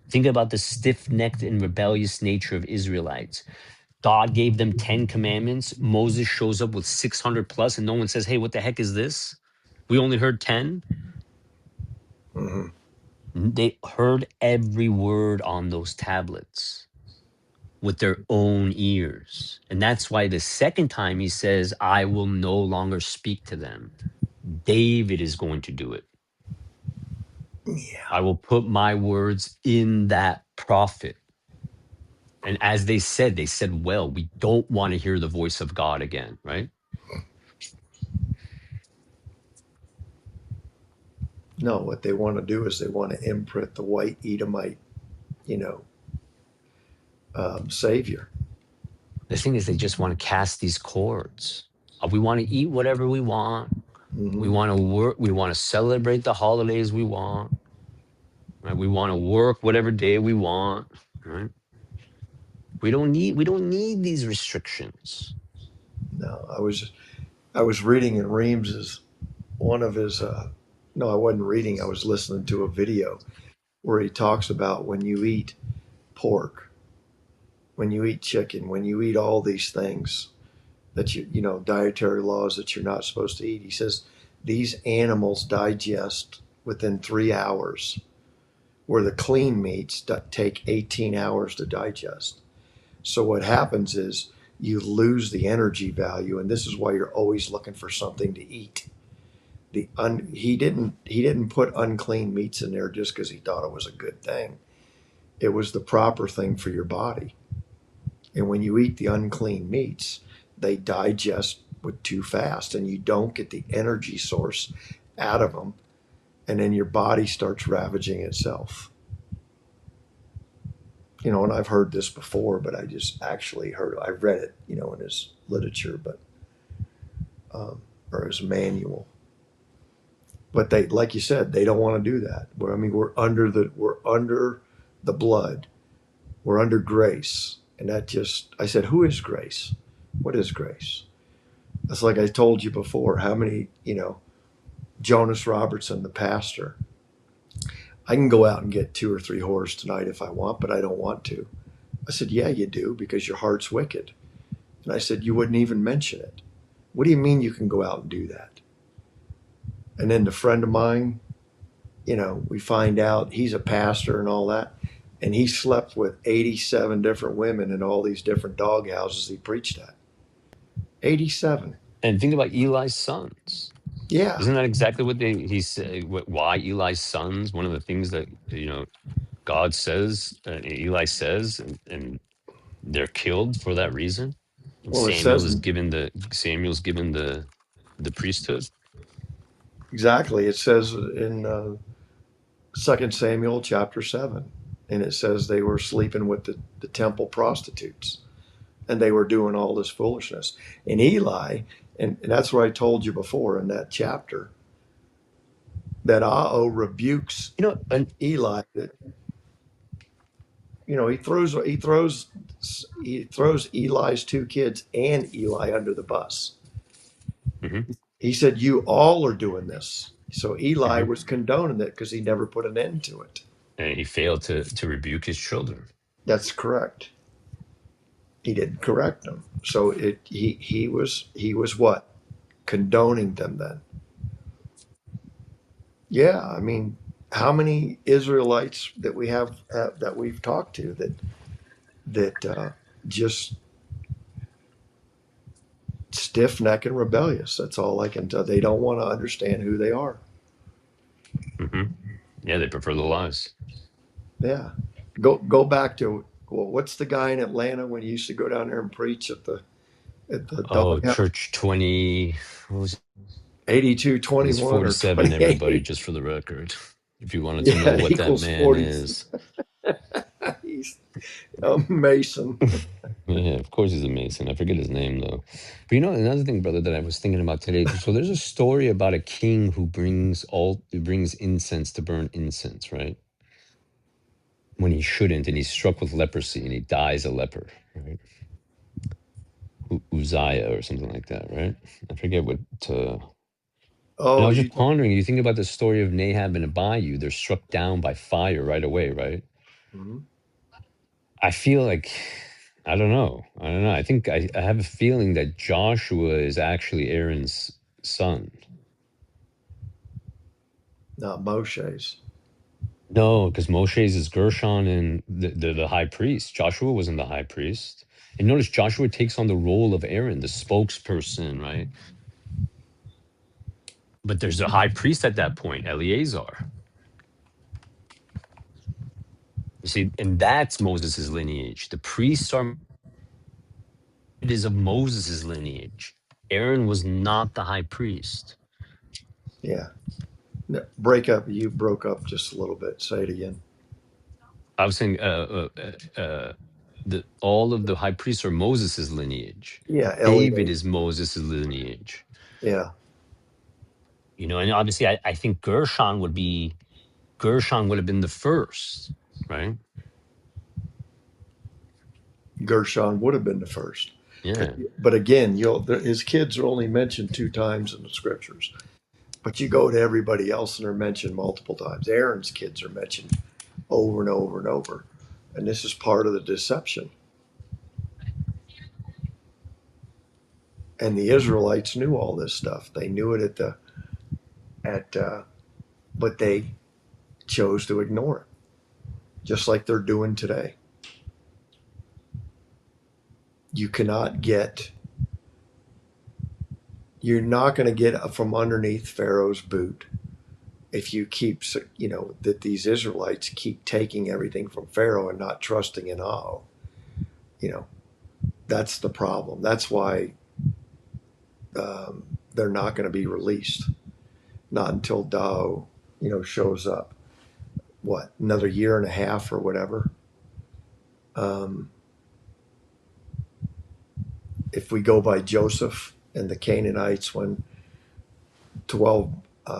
Think about the stiff necked and rebellious nature of Israelites. God gave them 10 commandments. Moses shows up with 600 plus, and no one says, hey, what the heck is this? We only heard 10. Mm-hmm. They heard every word on those tablets with their own ears. And that's why the second time he says, I will no longer speak to them. David is going to do it. Yeah. I will put my words in that prophet. And as they said, well, we don't want to hear the voice of God again, right? No, what they want to do is they want to imprint the white Edomite, you know, savior. The thing is, they just want to cast these cords. We want to eat whatever we want. We Mm-hmm. want to work. We want to celebrate the holidays we want. Right? We want to work whatever day we want. Right? We don't need these restrictions. No, I was reading in Reams's one of his. No, I wasn't reading. I was listening to a video where he talks about when you eat pork, when you eat chicken, when you eat all these things that you know dietary laws that you're not supposed to eat. He says these animals digest within 3 hours, where the clean meats take 18 hours to digest. So what happens is you lose the energy value, and this is why you're always looking for something to eat. He didn't put unclean meats in there just because he thought it was a good thing. It was the proper thing for your body. And when you eat the unclean meats, they digest with too fast, and you don't get the energy source out of them, and then your body starts ravaging itself. You know, and I've heard this before, but I just actually heard, I read it, you know, in his literature, but or his manual. But they, like you said, they don't want to do that. I mean, we're under the blood, we're under grace, and that just, I said, who is grace? What is grace? That's like I told you before. How many, you know, Jonas Robertson, the pastor. I can go out and get 2 or 3 whores tonight if I want, but I don't want to. I said, yeah, you do, because your heart's wicked. And I said, you wouldn't even mention it. What do you mean you can go out and do that? And then the friend of mine, you know, we find out he's a pastor and all that. And he slept with 87 different women in all these different dog houses he preached at. 87. And think about Eli's sons. Yeah. Isn't that exactly what he said? Why Eli's sons? One of the things that God says, Eli says, and they're killed for that reason. And Well, it says Samuel's given the priesthood. exactly. It says in 2 Samuel chapter 7. And it says they were sleeping with the temple prostitutes, and they were doing all this foolishness. And Eli, and that's what I told you before in that chapter, that rebukes And Eli. That, you know, he throws Eli's 2 kids and Eli under the bus. mhm, He said, "You all are doing this." So Eli mhm. was condoning it because he never put an end to it. And he failed to rebuke his children. That's correct. He didn't correct them. So he was what? Condoning them then. Yeah, I mean, how many Israelites that we have that we've talked to that just stiff neck and rebellious. That's all I can tell. They don't want to understand who they are. Hmm. Yeah, they prefer the lies. Yeah, go back to, well, what's the guy in Atlanta when you used to go down there and preach at the Oh, doghouse? church 20. What was it? It was 8221 or 47, everybody, 28. just for the record. If you wanted to know Yeah, it what that equals man 40. is. He's a Mason. Yeah, of course he's a Mason. I forget his name though. But another thing, brother, that I was thinking about today. So there's a story about a king who brings incense to burn incense, right? When he shouldn't, and he's struck with leprosy, and he dies a leper, right? Uzziah or something like that, right? I forget what. And I Oh, was you. just pondering. You think about the story of Nahab and Abihu. They're struck down by fire right away, right? Mhm. I feel like I don't know. I don't know. I think I have a feeling that Joshua is actually Aaron's son. Not Moshe's. No, because Moshe's is Gershon and the high priest. Joshua wasn't the high priest. And notice Joshua takes on the role of Aaron, the spokesperson, right? But there's a high priest at that point, Eleazar. You see, and that's Moses' lineage. The priests are it is of Moses' lineage. Aaron was not the high priest. Yeah. No, break up. You broke up just a little bit. Say it again. I was saying the all of the high priests are Moses' lineage. Yeah, David Eliab. is Moses' lineage. Yeah, And obviously I think Gershon would have been the first, right? Gershon would have been the first. 'Cause- Yeah. But again, his kids are only mentioned two times in the scriptures. But you go to everybody else and they're mentioned multiple times. Aaron's kids are mentioned over and over and over. And this is part of the deception. And the Israelites knew all this stuff. They knew it but they chose to ignore it, just like they're doing today. You cannot get, you're not going to get from underneath Pharaoh's boot if you keep, that these Israelites keep taking everything from Pharaoh and not trusting in Allah. You know, that's the problem. That's why they're not going to be released. Not until Tao, shows up. What, another year and a half or whatever? Um, if we go by Joseph and the Canaanites, when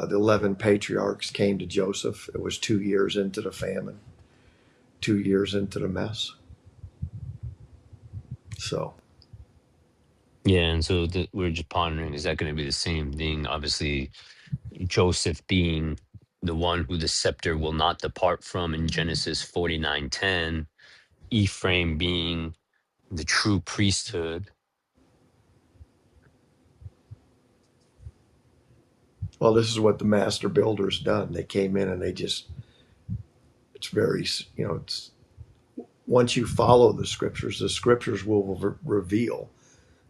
the 11 patriarchs came to Joseph, it was 2 years into the famine, 2 years into the mess. So, Yeah, and so we're just pondering, is that going to be the same thing? Obviously, Joseph being the one who the scepter will not depart from in Genesis 49:10, Ephraim being the true priesthood. well, this is what the master builder's done. They came in and it's very, it's once you follow the scriptures will reveal,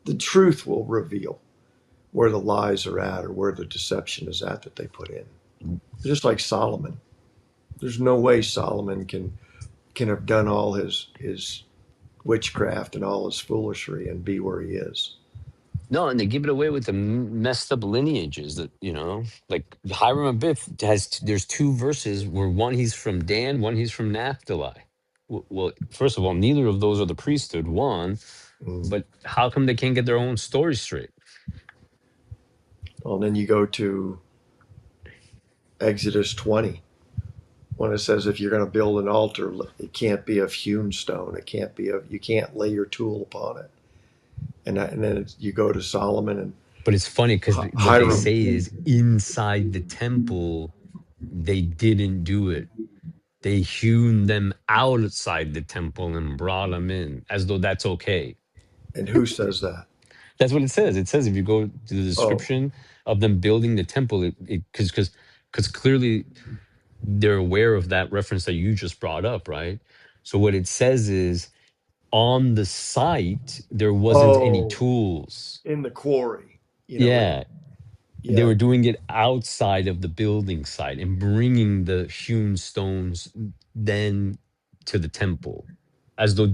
the truth will reveal where the lies are at or where the deception is at that they put in. Just like Solomon, there's no way Solomon can have done all his witchcraft and all his foolery and be where he is. No, and they give it away with the messed up lineages that, like Hiram Abiff there's two verses where one he's from Dan, one he's from Naphtali. Well, first of all, neither of those are the priesthood, one, Mm. but how come they can't get their own story straight? Well, and then you go to Exodus 20 when it says if you're going to build an altar, it can't be of hewn stone. It can't be you can't lay your tool upon it. And then you go to Solomon and But it's funny because what they Hiram. say is inside the temple, they didn't do it. They hewn them outside the temple and brought them in as though that's okay. And who says that? That's what it says. It says if you go to the Oh, description of them building the temple, because clearly they're aware of that reference that you just brought up, right? So what it says is on the site there wasn't any oh, tools. in the quarry, Yeah, they yeah, were doing it outside of the building site and bringing the hewn stones then to the temple, as though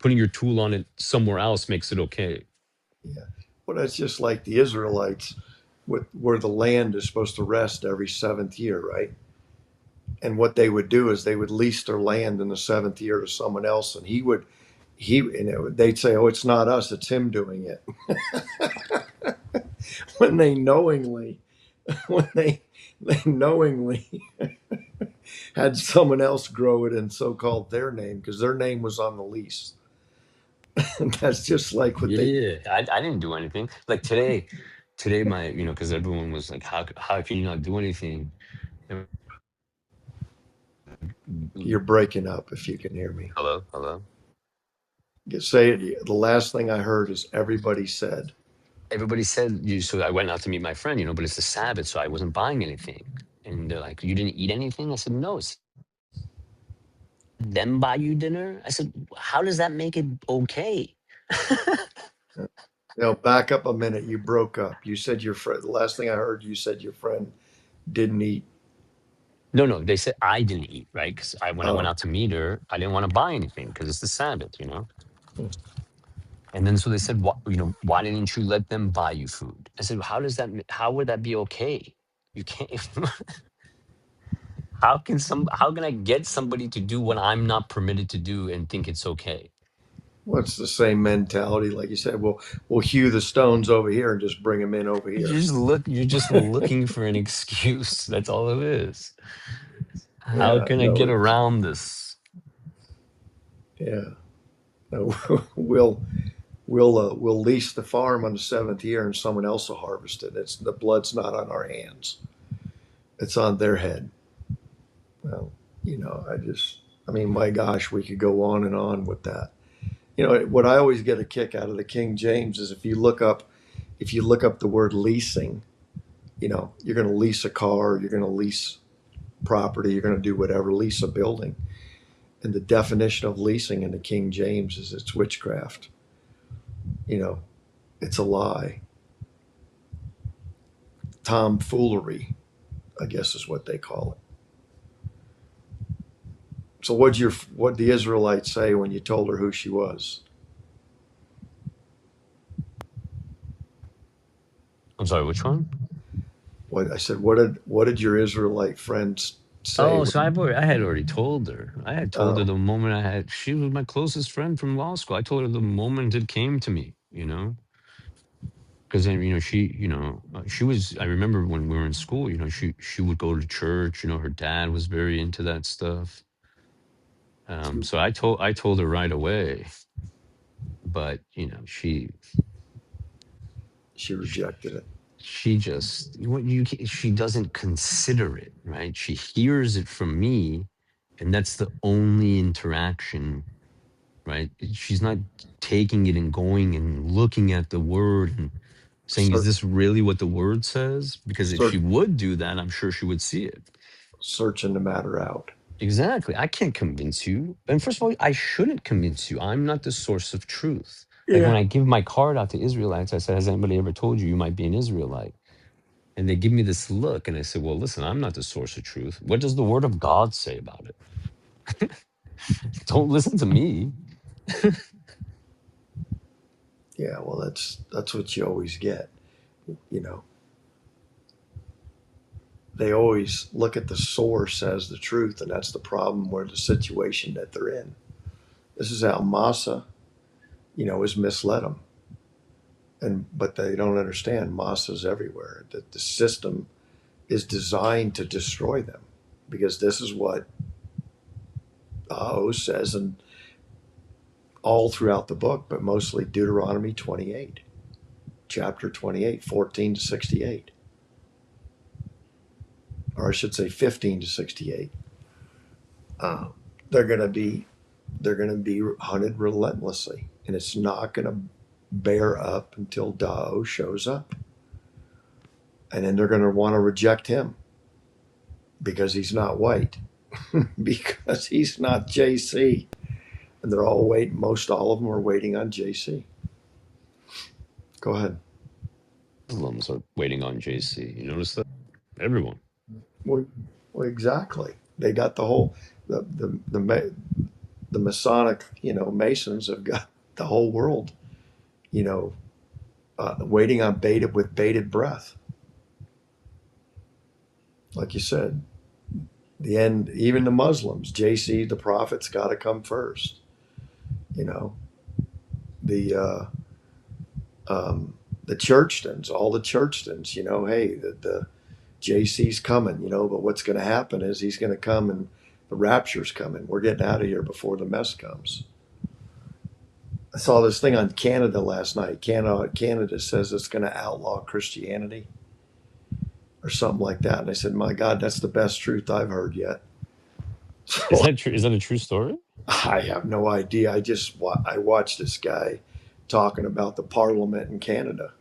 putting your tool on it somewhere else makes it okay. yeah. Well, that's just like the Israelites, where the land is supposed to rest every seventh year, right? And what they would do is they would lease their land in the seventh year to someone else, and he would they'd say, "Oh, it's not us; it's him doing it." When they knowingly, when they knowingly had someone else grow it in so-called their name because their name was on the lease. And that's just like what Yeah, they. yeah, yeah. I didn't do anything. Like today my, because everyone was like, how can you not do anything? And- You're breaking up if you can hear me. Hello, hello. You say it. The last thing I heard is everybody said. Everybody said you. So I went out to meet my friend, but it's the Sabbath, so I wasn't buying anything. And they're like, "You didn't eat anything?" I said, "No." It's them buy you dinner. I said, "How does that make it okay?" Back up a minute. You broke up. You said your friend. The last thing I heard, you said your friend didn't eat. No, no, they said I didn't eat, right? Because when I went Oh, out to meet her, I didn't want to buy anything because it's the Sabbath. And then so they said, why didn't you let them buy you food? I said, how would that be okay? You can't. How can I get somebody to do what I'm not permitted to do and think it's okay? what's the same mentality? Like you said, we'll hew the stones over here and just bring them in over here. You're just looking for an excuse. That's all it is. How Yeah, can I no, get it's around this? yeah. No, we'll lease the farm on the seventh year, and someone else will harvest it. It's the blood's not on our hands; it's on their head. Well, I mean, my gosh, we could go on and on with that. What I always get a kick out of the King James is if you look up the word leasing, you're going to lease a car, you're going to lease property, you're going to do whatever, lease a building. And the definition of leasing in the King James is it's witchcraft. You know, it's a lie. Tomfoolery, I guess is what they call it. So what the Israelites say when you told her who she was? I'm sorry, which one? What I said, what did your Israelite friends say Oh, so when I had already told her. I had told her oh the moment she was my closest friend from law school. I told her the moment it came to me. Because then, she was, I remember when we were in school, she would go to church, her dad was very into that stuff. she, So I told her right away, but, she she, rejected it. she just, she doesn't consider it, right? She hears it from me, and that's the only interaction, right? She's not taking it and going and looking at the word and saying, is Search, this really what the word says? Because if search, she would do that, I'm sure she would see it. searching the matter out. Exactly. I can't convince you. And first of all, I shouldn't convince you. I'm not the source of truth. Like when Yeah. I give my card out to Israelites, I said, has anybody ever told you you might be an Israelite? And they give me this look. And I said, well, listen, I'm not the source of truth. What does the word of God say about it? Don't listen to me. Yeah, well, that's what you always get. You know, they always look at the source as the truth, and that's the problem where the situation that they're in. This is how Massa, has misled them, but they don't understand Massa's everywhere. That the system is designed to destroy them, because this is what Ao says, and all throughout the book, but mostly Deuteronomy 28, chapter 28, 14 to 68, or I should say 15 to 68. Uh, they're going to be they're going to be hunted relentlessly, and it's not going to bear up until Dao shows up, and then they're going to want to reject him because he's not white, because he's not JC, and they're all waiting. Most all of them are waiting on JC. Go ahead. Muslims are waiting on JC. You notice that? Everyone. Well, well, exactly. They got the Masonic, Masons have got the whole world, you know, waiting on bated breath. Like you said, the end. Even the Muslims, JC, the prophet's got to come first. You know, the the Churchtons, all the Churchtons. Hey, the JC's coming. But what's going to happen is he's going to come and the rapture's coming. We're getting out of here before the mess comes. I saw this thing on Canada last night. Canada says it's going to outlaw Christianity or something like that. And I said, my God, that's the best truth I've heard yet. Is So that true? Is that a true story? I have no idea. I watched this guy talking about the parliament in Canada.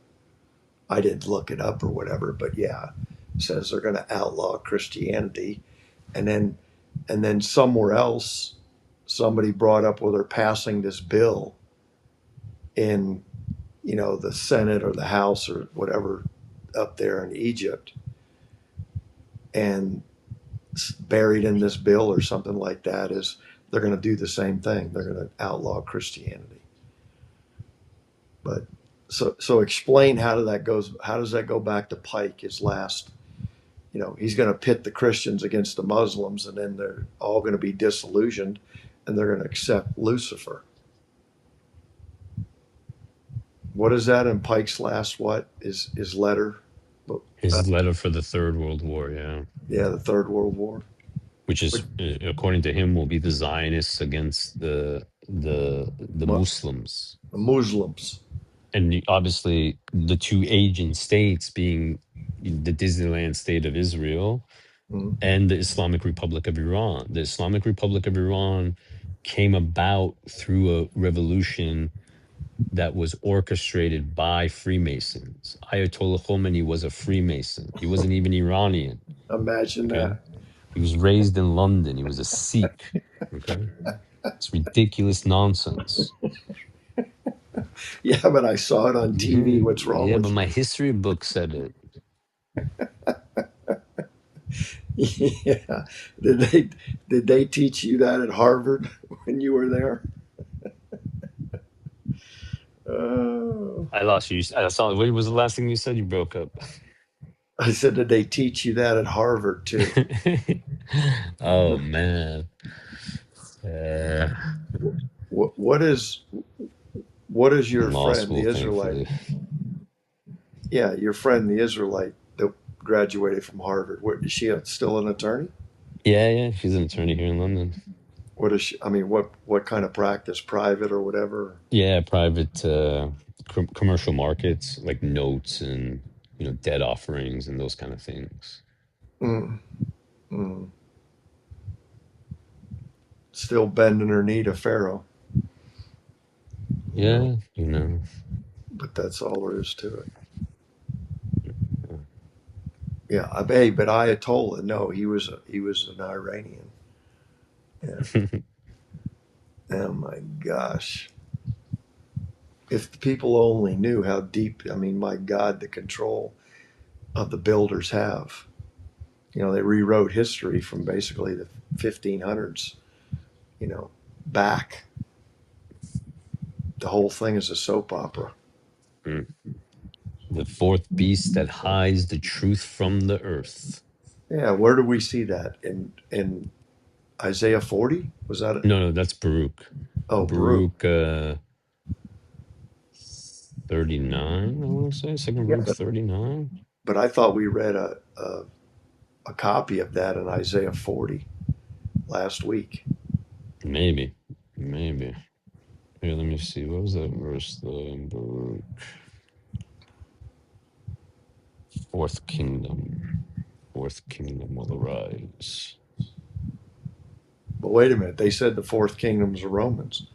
I didn't look it up or whatever, but yeah, it says they're going to outlaw Christianity. And then somewhere else, somebody brought up, well, they're passing this bill in, the Senate or the House or whatever up there in Egypt. And buried in this bill or something like that is they're going to do the same thing. They're going to outlaw Christianity. But so explain how does that go back to Pike, his last, he's going to pit the Christians against the Muslims, and then they're all going to be disillusioned and they're going to accept Lucifer. What is that in Pike's last, what is his letter? His letter for the Third World War, yeah. Yeah, the Third World War. Which is, according to him, will be the Zionists against the Muslims. The Muslims. And obviously, the two agent states being the Disneyland state of Israel Mm. and the Islamic Republic of Iran. The Islamic Republic of Iran came about through a revolution that was orchestrated by Freemasons. Ayatollah Khomeini was a Freemason. He wasn't even Iranian. Imagine Okay. that. He was raised in London. He was a Sikh. Okay. It's ridiculous nonsense. Yeah, but I saw it on TV. Yeah, What's wrong yeah, but with my you? history book said it. Yeah. Did they teach you that at Harvard when you were there? Oh. I lost you. I saw. What was the last thing you said? You broke up. I said, did they teach you that at Harvard too? Oh man. What what is what is your In law friend, the school, Israelite? thankfully. Yeah, your friend, the Israelite that graduated from Harvard. Is she still an attorney? Yeah, yeah. She's an attorney here in London. What is she? I mean, what kind of practice? Private or whatever? Yeah, private commercial markets like notes and debt offerings and those kind of things. Mm, mm. Still bending her knee to Pharaoh, you know. Yeah, But that's all there is to it. Yeah, hey, but Ayatollah, no, he was an Iranian. Yeah. Oh my gosh. If the people only knew how deep, I mean, my God, the control of the builders have. They rewrote history from basically the 1500s, back. The whole thing is a soap opera. Mm. The fourth beast that hides the truth from the earth. Yeah, where do we see that? In Isaiah 40? Was that it? No, no, that's Baruch. Oh, Baruch. Baruch 39, I want to say. Second Yeah, Baruch but 39. I thought we read a copy of that in Isaiah 40 last week. Maybe. Maybe. Here, let me see. What was that verse? The Baruch. Fourth kingdom. Fourth kingdom will arise. But wait a minute, they said the fourth kingdom's the Romans.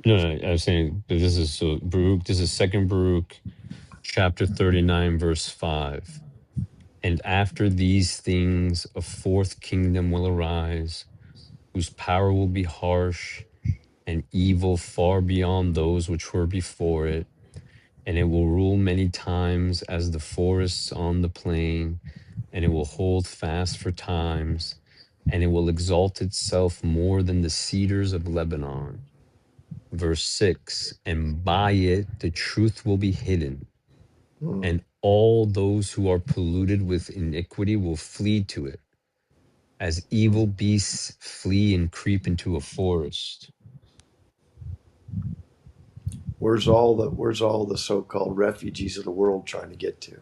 No, no, I was saying, but this is so Baruch, this is second Baruch, chapter 39, verse 5. And after these things, a fourth kingdom will arise, whose power will be harsh and evil far beyond those which were before it. And it will rule many times as the forests on the plain, and it will hold fast for times, and it will exalt itself more than the cedars of Lebanon. Verse 6, and by it the truth will be hidden, Mm. and all those who are polluted with iniquity will flee to it, as evil beasts flee and creep into a forest. Where's all the so-called refugees of the world trying to get to?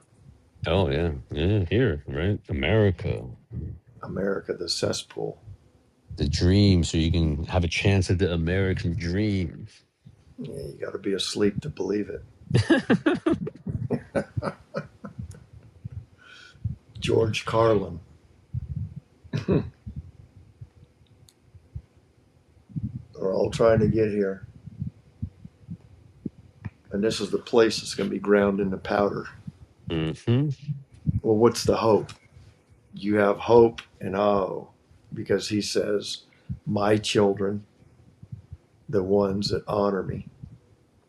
Oh yeah, yeah. Here, right? America, America, the cesspool. the dream, so you can have a chance at the American dream. Yeah, you got to be asleep to believe it. George Carlin. They're all trying to get here, and this is the place that's going to be ground into powder. Hmm. Well, what's the hope? You have hope and oh, because he says, "My children, the ones that honor me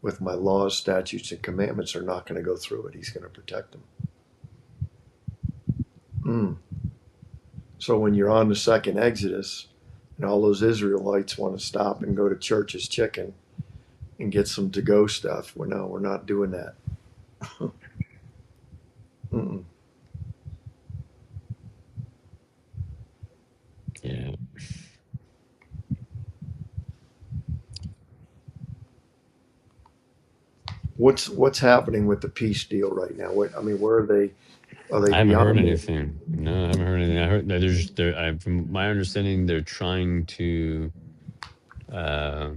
with my laws, statutes, and commandments, are not going to go through it. He's going to protect them." Mm. So when you're on the second Exodus, and all those Israelites want to stop and go to church's chicken and get some to-go stuff, well, no, we're not doing that. Mm-mm. Yeah, What's happening with the peace deal right now? What I mean, where are they? Are they I haven't heard beyond it? anything. No, I haven't heard anything. I heard that from my understanding, they're trying to, uh,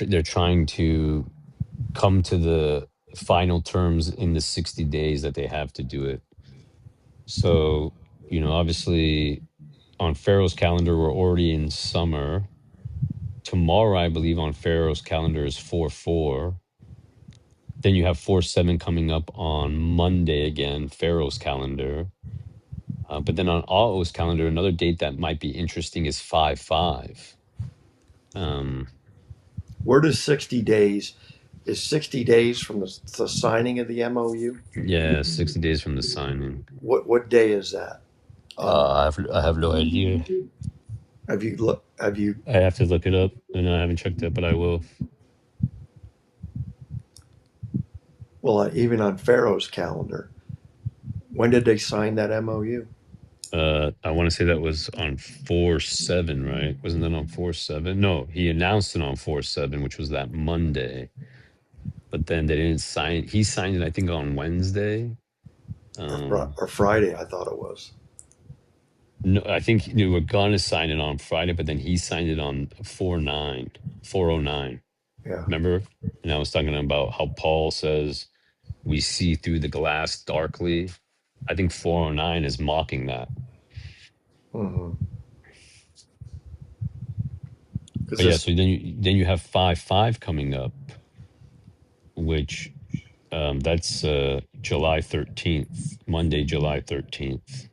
they're trying to come to the final terms in the 60 days that they have to do it. So, obviously on Pharaoh's calendar, we're already in summer. Tomorrow, I believe, on Pharaoh's calendar is 4/4. Then you have 4/7 coming up on Monday again, Pharaoh's calendar. But then on Aho's calendar, another date that might be interesting is 5/5. Um, Where does 60 days? Is 60 days from the signing of the MOU? yeah, 60 days from the signing. What day is that? I have no idea. Have you look? Have you? I have to look it up, and I haven't checked it, but I will. Well, even on Pharaoh's calendar, when did they sign that MOU? I want to say that was on 4/7, right? Wasn't that on 4/7? No, he announced it on 4/7, which was that Monday. But then they didn't sign. He signed it, I think, on Wednesday. Or Friday? I thought it was. No, I think they were gonna sign it on Friday, but then he signed it on 4/9, 4/09. Yeah. Remember? And I was talking about how Paul says we see through the glass darkly. I think 4/09 is mocking that. Mm-hmm. Because But yeah, this. so then you have 5/5 coming up, which that's July 13th, Monday, July 13th.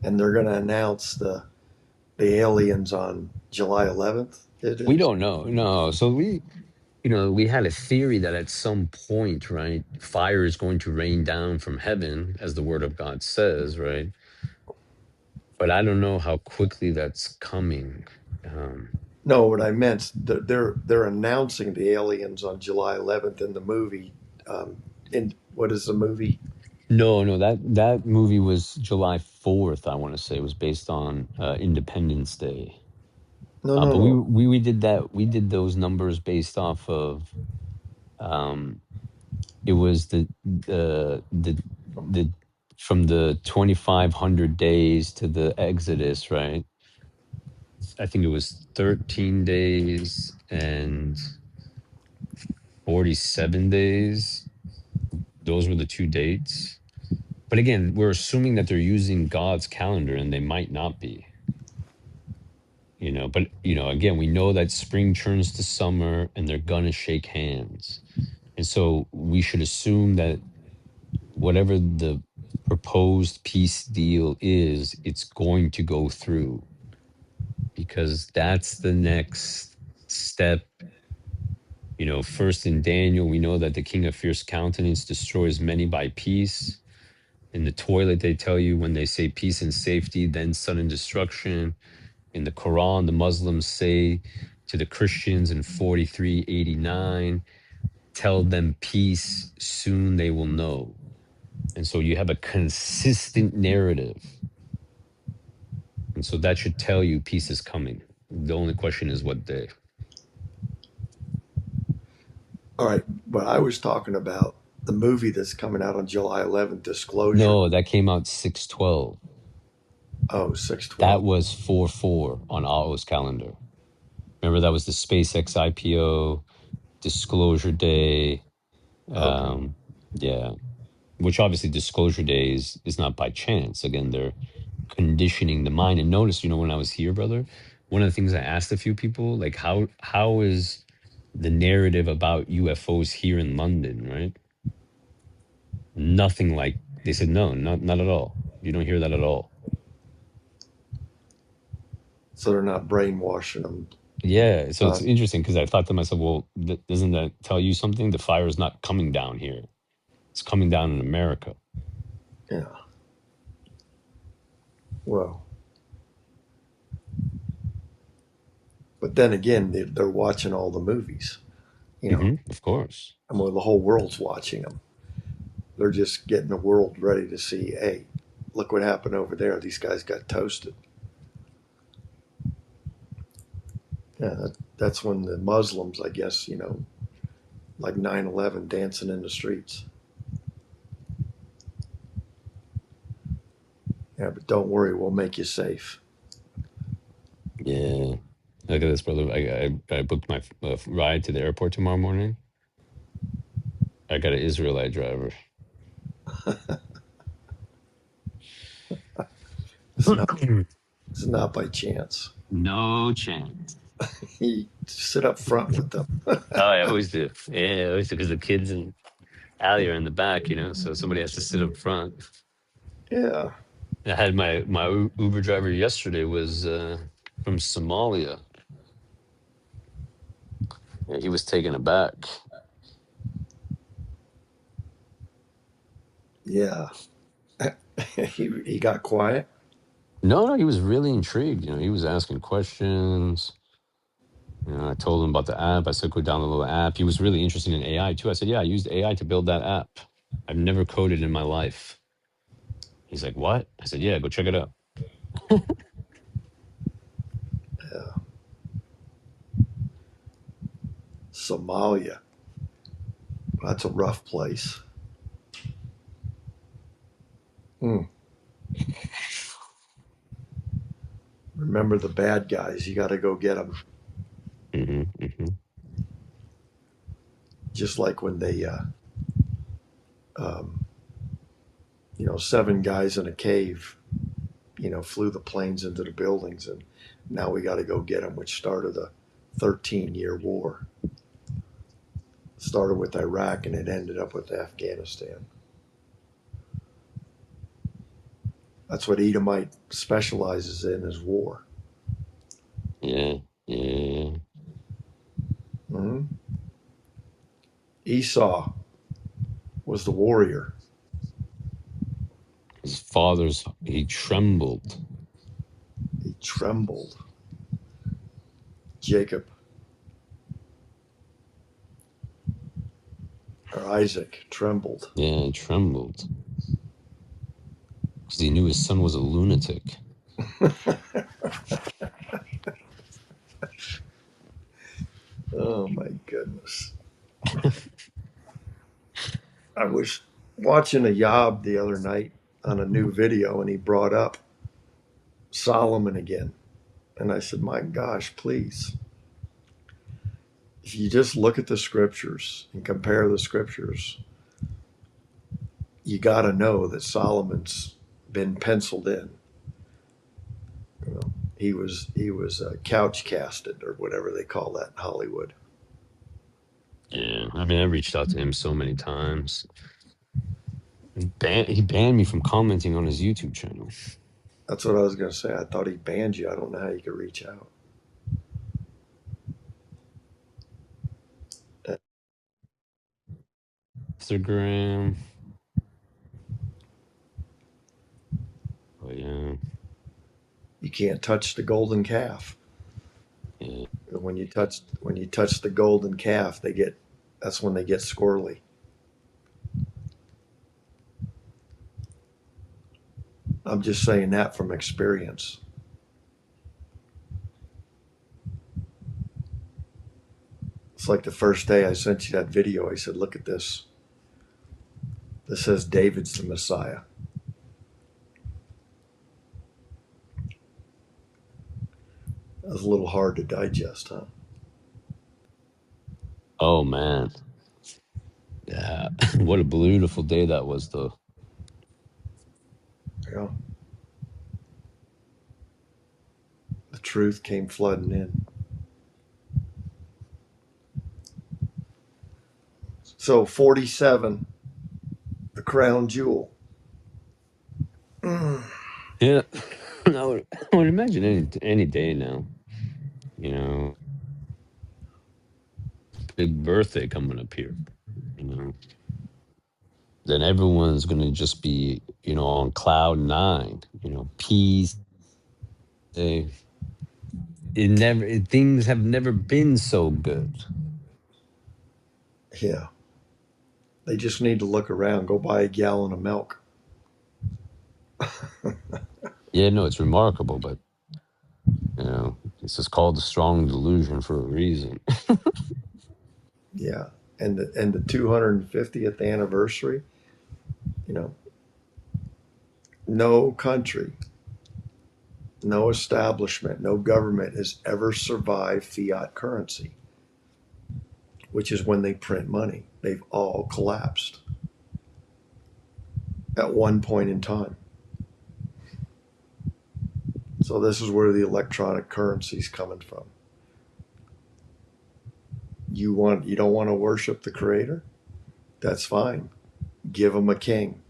And they're going to announce the aliens on July 11th. It We is. don't know. No. So we had a theory that at some point, right, fire is going to rain down from heaven, as the word of God says, right? But I don't know how quickly that's coming. Um, No, what I meant, they're announcing the aliens on July 11th in the movie. In what is the movie? no, no, that movie was July 4th, I want to say. It was based on Independence Day. No, no, But we no, we we did that. We did those numbers based off of um, it was the from the 2,500 days to the Exodus, right? I think it was 13 days and 47 days. Those were the two dates. But again, we're assuming that they're using God's calendar and they might not be, but again, we know that spring turns to summer and they're gonna shake hands. And so we should assume that whatever the proposed peace deal is, it's going to go through because that's the next step. First in Daniel, we know that the king of fierce countenance destroys many by peace. In the toilet, they tell you when they say peace and safety, then sudden destruction. In the Quran, the Muslims say to the Christians in 43:89, tell them peace, soon they will know. And so you have a consistent narrative. And so that should tell you peace is coming. The only question is what day. All right, but I was talking about the movie that's coming out on July 11th, Disclosure. No, that came out 6/12. Oh, That 6/12. was 4/4 on Ao's calendar. Remember, that was the SpaceX IPO, Disclosure Day. Okay. Yeah, which obviously Disclosure Day is not by chance. Again, they're conditioning the mind. And notice, when I was here, brother, one of the things I asked a few people, like how is the narrative about UFOs here in London, right? Nothing like they said, no, not at all. You don't hear that at all. So they're not brainwashing them. Yeah, so it's Uh, interesting because I thought to myself, well, doesn't that tell you something? The fire is not coming down here; it's coming down in America. yeah. Well, but then again, they're watching all the movies, you know, Of course. and well, the whole world's watching them. They're just getting the world ready to see, hey, look what happened over there. These guys got toasted. Yeah, that's when the Muslims, I guess, like 9/11, dancing in the streets. Yeah, but don't worry, we'll make you safe. Yeah. Look at this, brother. I booked my ride to the airport tomorrow morning. I got an Israelite driver. It's not. It's not by chance. No chance. You sit up front with them. Oh, I always do. Yeah, I always do because the kids and Allie are in the back, so somebody has to sit up front. Yeah, I had my Uber driver yesterday was from Somalia. Yeah, he was taken aback. yeah. he got quiet. No, no, he was really intrigued. He was asking questions. I told him about the app. I said, go download the app. He was really interested in AI too. I said, yeah, I used AI to build that app. I've never coded in my life. He's like, what? I said, yeah, go check it out. Yeah. Somalia. That's a rough place. Hmm. Remember the bad guys. You got to go get them. Hmm, hmm. Just like when they, um, 7 guys in a cave, flew the planes into the buildings, and now we got to go get them, which started a 13-year war. Started with Iraq and it ended up with Afghanistan. That's what Edomite specializes in is war. Yeah, yeah. Hmm. Esau was the warrior. His he trembled. He trembled. Jacob or Isaac trembled. Yeah, he trembled because he knew his son was a lunatic. Oh my goodness. I was watching a Yob the other night on a new video and he brought up Solomon again. And I said, my gosh, please. If you just look at the scriptures and compare the scriptures, you got to know that Solomon's been penciled in. You know, he was couch casted or whatever they call that in Hollywood. Yeah, I mean, I reached out to him so many times. He banned me from commenting on his YouTube channel. That's what I was going to say. I thought he banned you. I don't know how you could reach out. Uh, Instagram. Oh yeah, You can't touch the golden calf. yeah. When you touch the golden calf, that's when they get squirrely. I'm just saying that from experience. It's like the first day I sent you that video. I said, "Look at this. This says David's the Messiah." That was a little hard to digest, huh? Oh man. Yeah. What a beautiful day that was though. Yeah. The truth came flooding in. So 47, the crown jewel. Mm. Yeah. I would imagine any day now, you know, big birthday coming up here, you know. Then everyone's gonna just be, on cloud nine, peace. eh, things have never been so good. Yeah. They just need to look around, go buy a gallon of milk. Yeah, no, it's remarkable, but it's just called the strong delusion for a reason. Yeah. And the 250th anniversary, you know, no country, no establishment, no government has ever survived fiat currency, which is when they print money. They've all collapsed at one point in time. So this is where the electronic currency is coming from. You don't want to worship the creator? That's fine. Give him a king.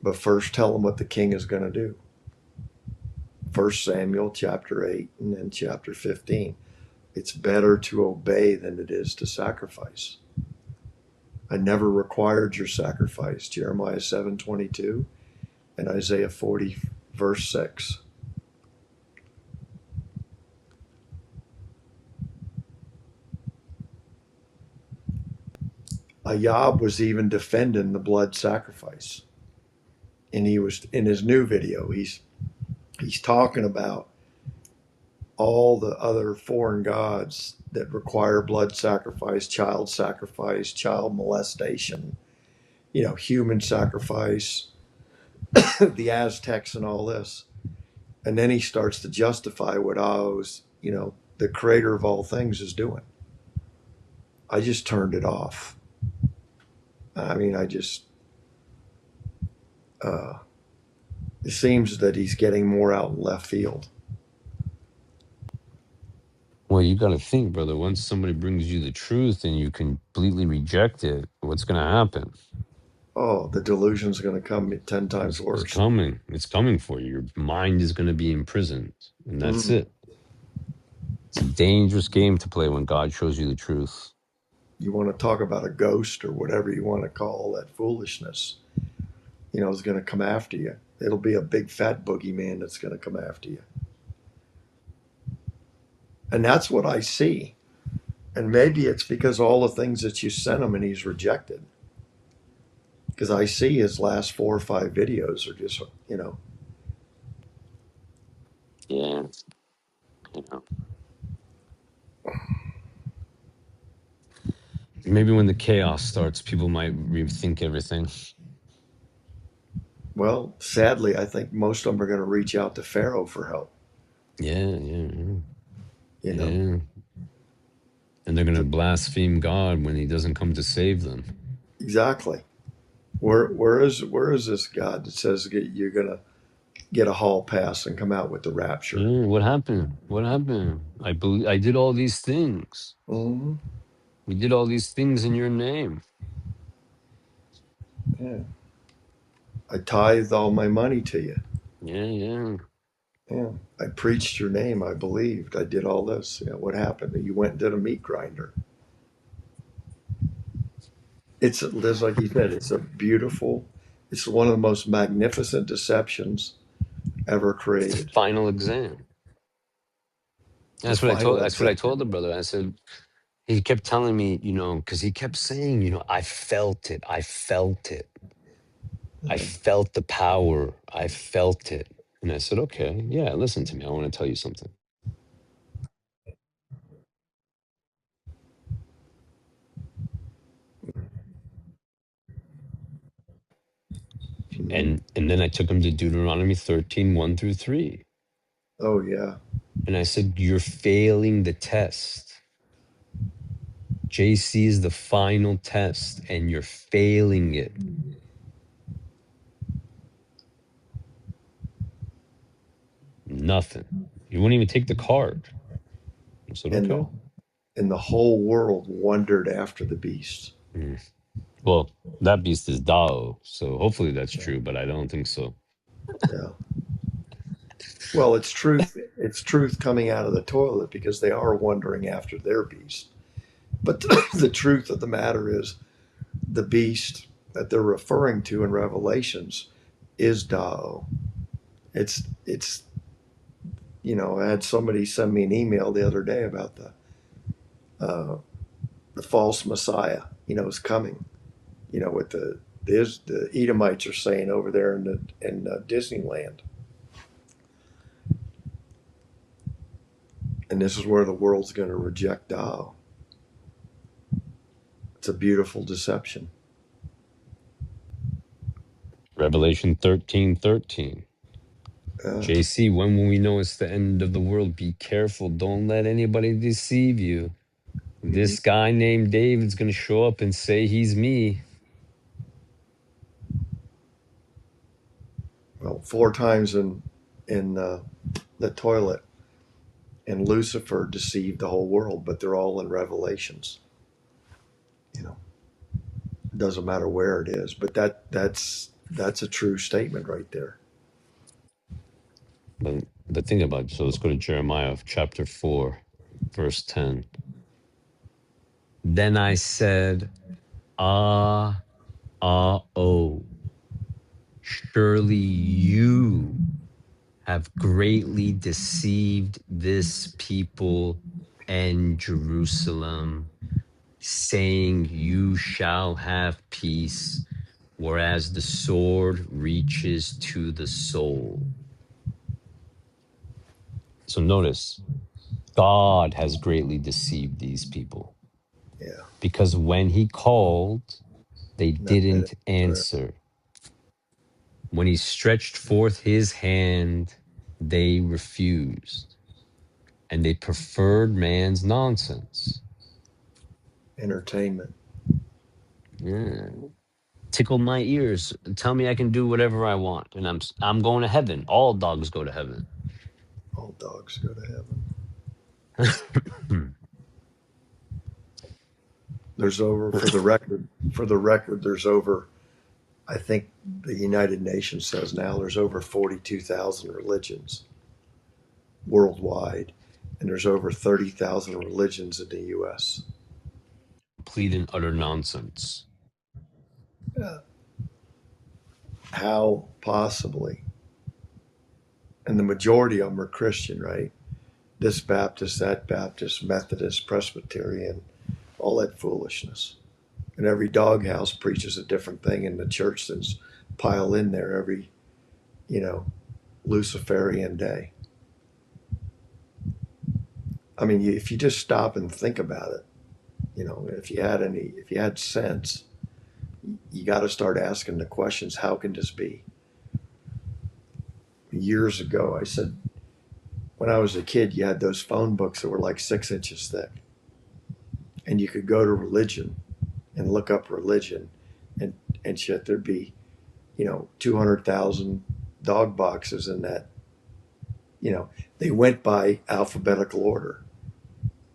But first tell him what the king is going to do. 1 Samuel chapter 8 and then chapter 15. It's better to obey than it is to sacrifice. I never required your sacrifice. Jeremiah 7:22 and Isaiah 40 verse 6. Ayab was even defending the blood sacrifice. And he was in his new video, he's talking about all the other foreign gods that require blood sacrifice, child molestation, human sacrifice, the Aztecs and all this. And then he starts to justify what Oz, the creator of all things, is doing. I just turned it off. I mean, uh, it seems that he's getting more out in left field. Well, you got to think, brother. Once somebody brings you the truth and you completely reject it, what's going to happen? Oh, the delusion's going to come 10 times It's worse. coming. It's coming for you. Your mind is going to be imprisoned, and that's Mm. it. It's a dangerous game to play when God shows you the truth. You want to talk about a ghost or whatever you want to call that foolishness, is going to come after you. It'll be a big fat boogeyman that's going to come after you. And that's what I see. And maybe it's because all the things that you sent him and he's rejected. Because I see his last 4 or 5 videos are just, Yeah, you know. Maybe when the chaos starts, people might rethink everything. well, sadly, I think most of them are going to reach out to Pharaoh for help. Yeah, yeah, yeah. You know, Yeah. And they're going to The- blaspheme God when he doesn't come to save them. exactly. Where is this God that says you're going to get a hall pass and come out with the rapture? Yeah, what happened? What happened? I did all these things. Mm-hmm. We did all these things in your name. Yeah. I tithed all my money to you. Yeah, yeah. Yeah. I preached your name. I believed. I did all this. What happened? You went and did a meat grinder. It's like you said. It's one of the most magnificent deceptions ever It's the created. final exam. The final That's what I exam. told the brother. I said, he kept telling me, because he kept saying, I felt it. I felt it. I felt the power. I felt it. And I said, okay, yeah, listen to me. I want to tell you something. Mhm. And then I took him to Deuteronomy 13, 1 through 3. Oh, yeah. And I said, you're failing the test. JC is the final test, and you're failing it. Nothing. You wouldn't even take the card. I said, And okay. the, and the whole world wondered after the beast. Mm. Well, that beast is Dao, so hopefully that's Yeah. true, but I don't think so. Yeah. Well, it's truth. It's truth coming out of the toilet because they are wondering after their beast. But the truth of the matter is, the beast that they're referring to in Revelations is Tao. It's I had somebody send me an email the other day about uh, the false Messiah. Is coming. What the Edomites are saying over there in Disneyland, and this is where the world's going to reject Tao. It's a beautiful deception. Revelation 13, 13. Uh, JC, when will we know it's the end of the world? Be careful. Don't let anybody deceive you. mhm. This guy named David's going to show up and say he's me. Well, 4 times in the toilet, and Lucifer deceived the whole world, but they're all in Revelations. You know, it doesn't matter where it is, but that's a true statement right there. But think about it. So let's go to Jeremiah chapter 4, verse 10. Then I said, oh, surely you have greatly deceived this people and Jerusalem, saying, you shall have peace, whereas the sword reaches to the soul. So notice, God has greatly deceived these people Yeah, because when he called, they no, that didn't prayer. answer. When he stretched forth his hand, they refused, and they preferred man's nonsense. Entertainment. Yeah. Tickle my ears and tell me I can do whatever I want, and I'm going to heaven. All dogs go to heaven. All dogs go to heaven. There's over for the record. For the record, there's over. I think the United Nations says now there's over 42,000 religions worldwide, and there's over 30,000 religions in the U.S. Complete and utter nonsense. Yeah. How possibly? And the majority of them are Christian, right? This Baptist, that Baptist, Methodist, Presbyterian, all that foolishness. And every doghouse preaches a different thing, and the church that's pile in there every, you know, Luciferian day. I mean, if you just stop and think about it, if you had sense, you got to start asking the questions. How can this be? Years ago, I said, when I was a kid, you had those phone books that were like 6 inches thick, and you could go to religion and look up religion, and shit. There'd be 200,000 dog boxes in that. They went by alphabetical order.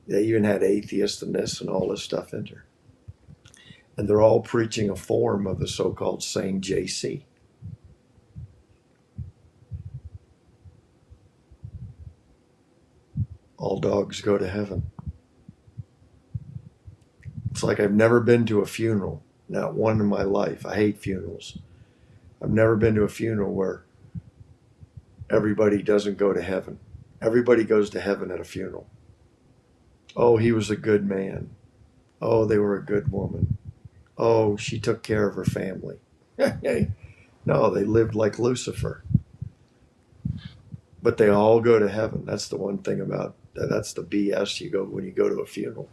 They even had atheists and this and all this stuff in there. And they're all preaching a form of the so called same JC. All dogs go to heaven. It's like I've never been to a funeral, not one in my life. I hate funerals. I've never been to a funeral where everybody doesn't go to heaven. Everybody goes to heaven at a funeral. Oh, he was a good man. Oh, they were a good woman. Oh, she took care of her family. No, they lived like Lucifer. But they all go to heaven. That's the one thing about that's the BS you go when you go to a funeral.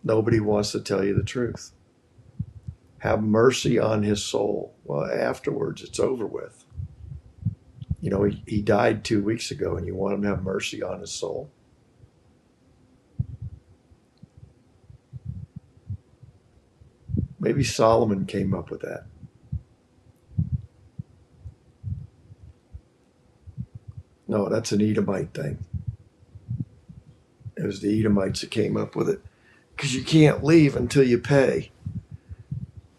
Nobody wants to tell you the truth. have mercy on his soul. Well, afterwards, it's over with. You know, he died 2 weeks ago, and you want him to have mercy on his soul? Maybe Solomon came up with that. No, that's an Edomite thing. It was the Edomites that came up with it. Because you can't leave until you pay.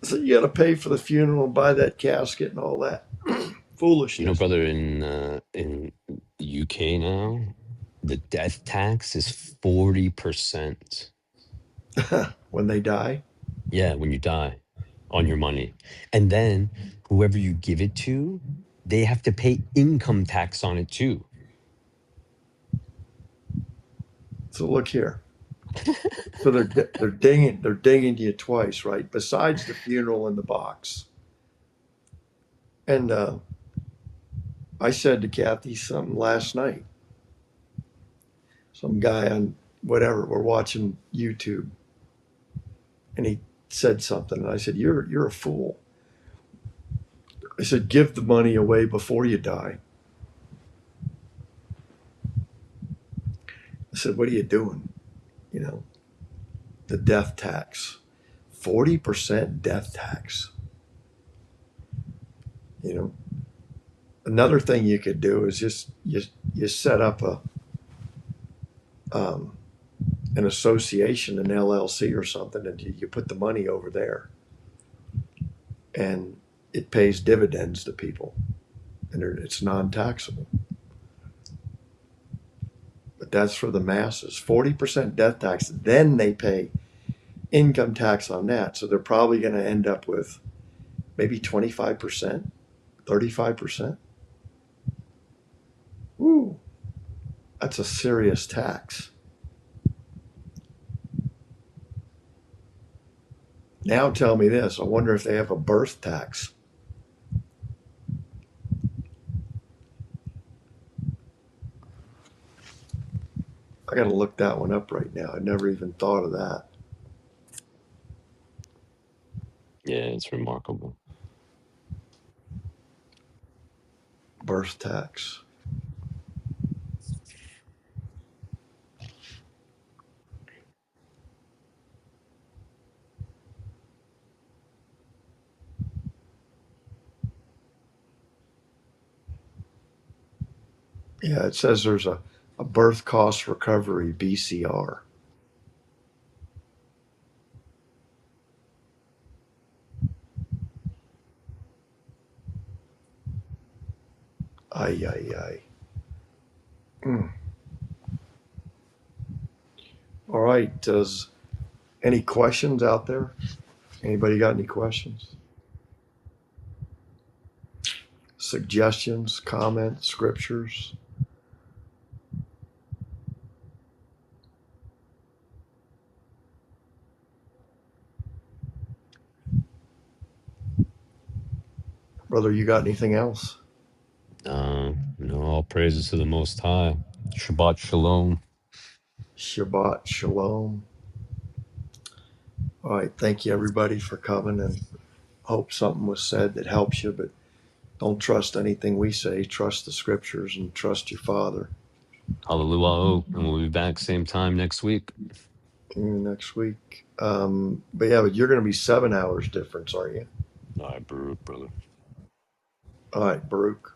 So you got to pay for the funeral and buy that casket and all that. You know, Foolishness. brother, in UK now, the death tax is 40%. When they die. Yeah, when you die on your money. And then whoever you give it to, they have to pay income tax on it too. So look here. So they're dinging you twice, right? Besides the funeral and the box. And I said to Kathy something last night. Some guy on whatever, we're watching YouTube, and he said something, and I said, "You're a fool." I said, "Give the money away before you die." I said, "What are you doing?" You know, the death tax, 40% death tax. You know, another thing you could do is just you set up um, an association, an LLC or something, and you put the money over there, and it pays dividends to people, and it's non-taxable. But that's for the masses. 40% death tax. Then they pay income tax on that, so they're probably going to end up with maybe 25%, 35%. Ooh, that's a serious tax. Now tell me this. I wonder if they have a birth tax. I got to look that one up right now. I never even thought of that. Yeah, it's remarkable. Birth tax. Yeah, it says there's a birth cost recovery, BCR. Ay, ay, ay. Mm. All right. Does any questions out there? Anybody got any questions? Suggestions, comments, scriptures? Brother, you got anything else? All praises to the Most High. Shabbat Shalom. Shabbat Shalom. All right. Thank you, everybody, for coming, and hope something was said that helps you, but don't trust anything we say. Trust the scriptures and trust your Father. Hallelujah. And we'll be back same time next week. Next week. But yeah, but you're going to be 7 hours difference, aren't you? All right, Baruch, brother. All right, Baruch.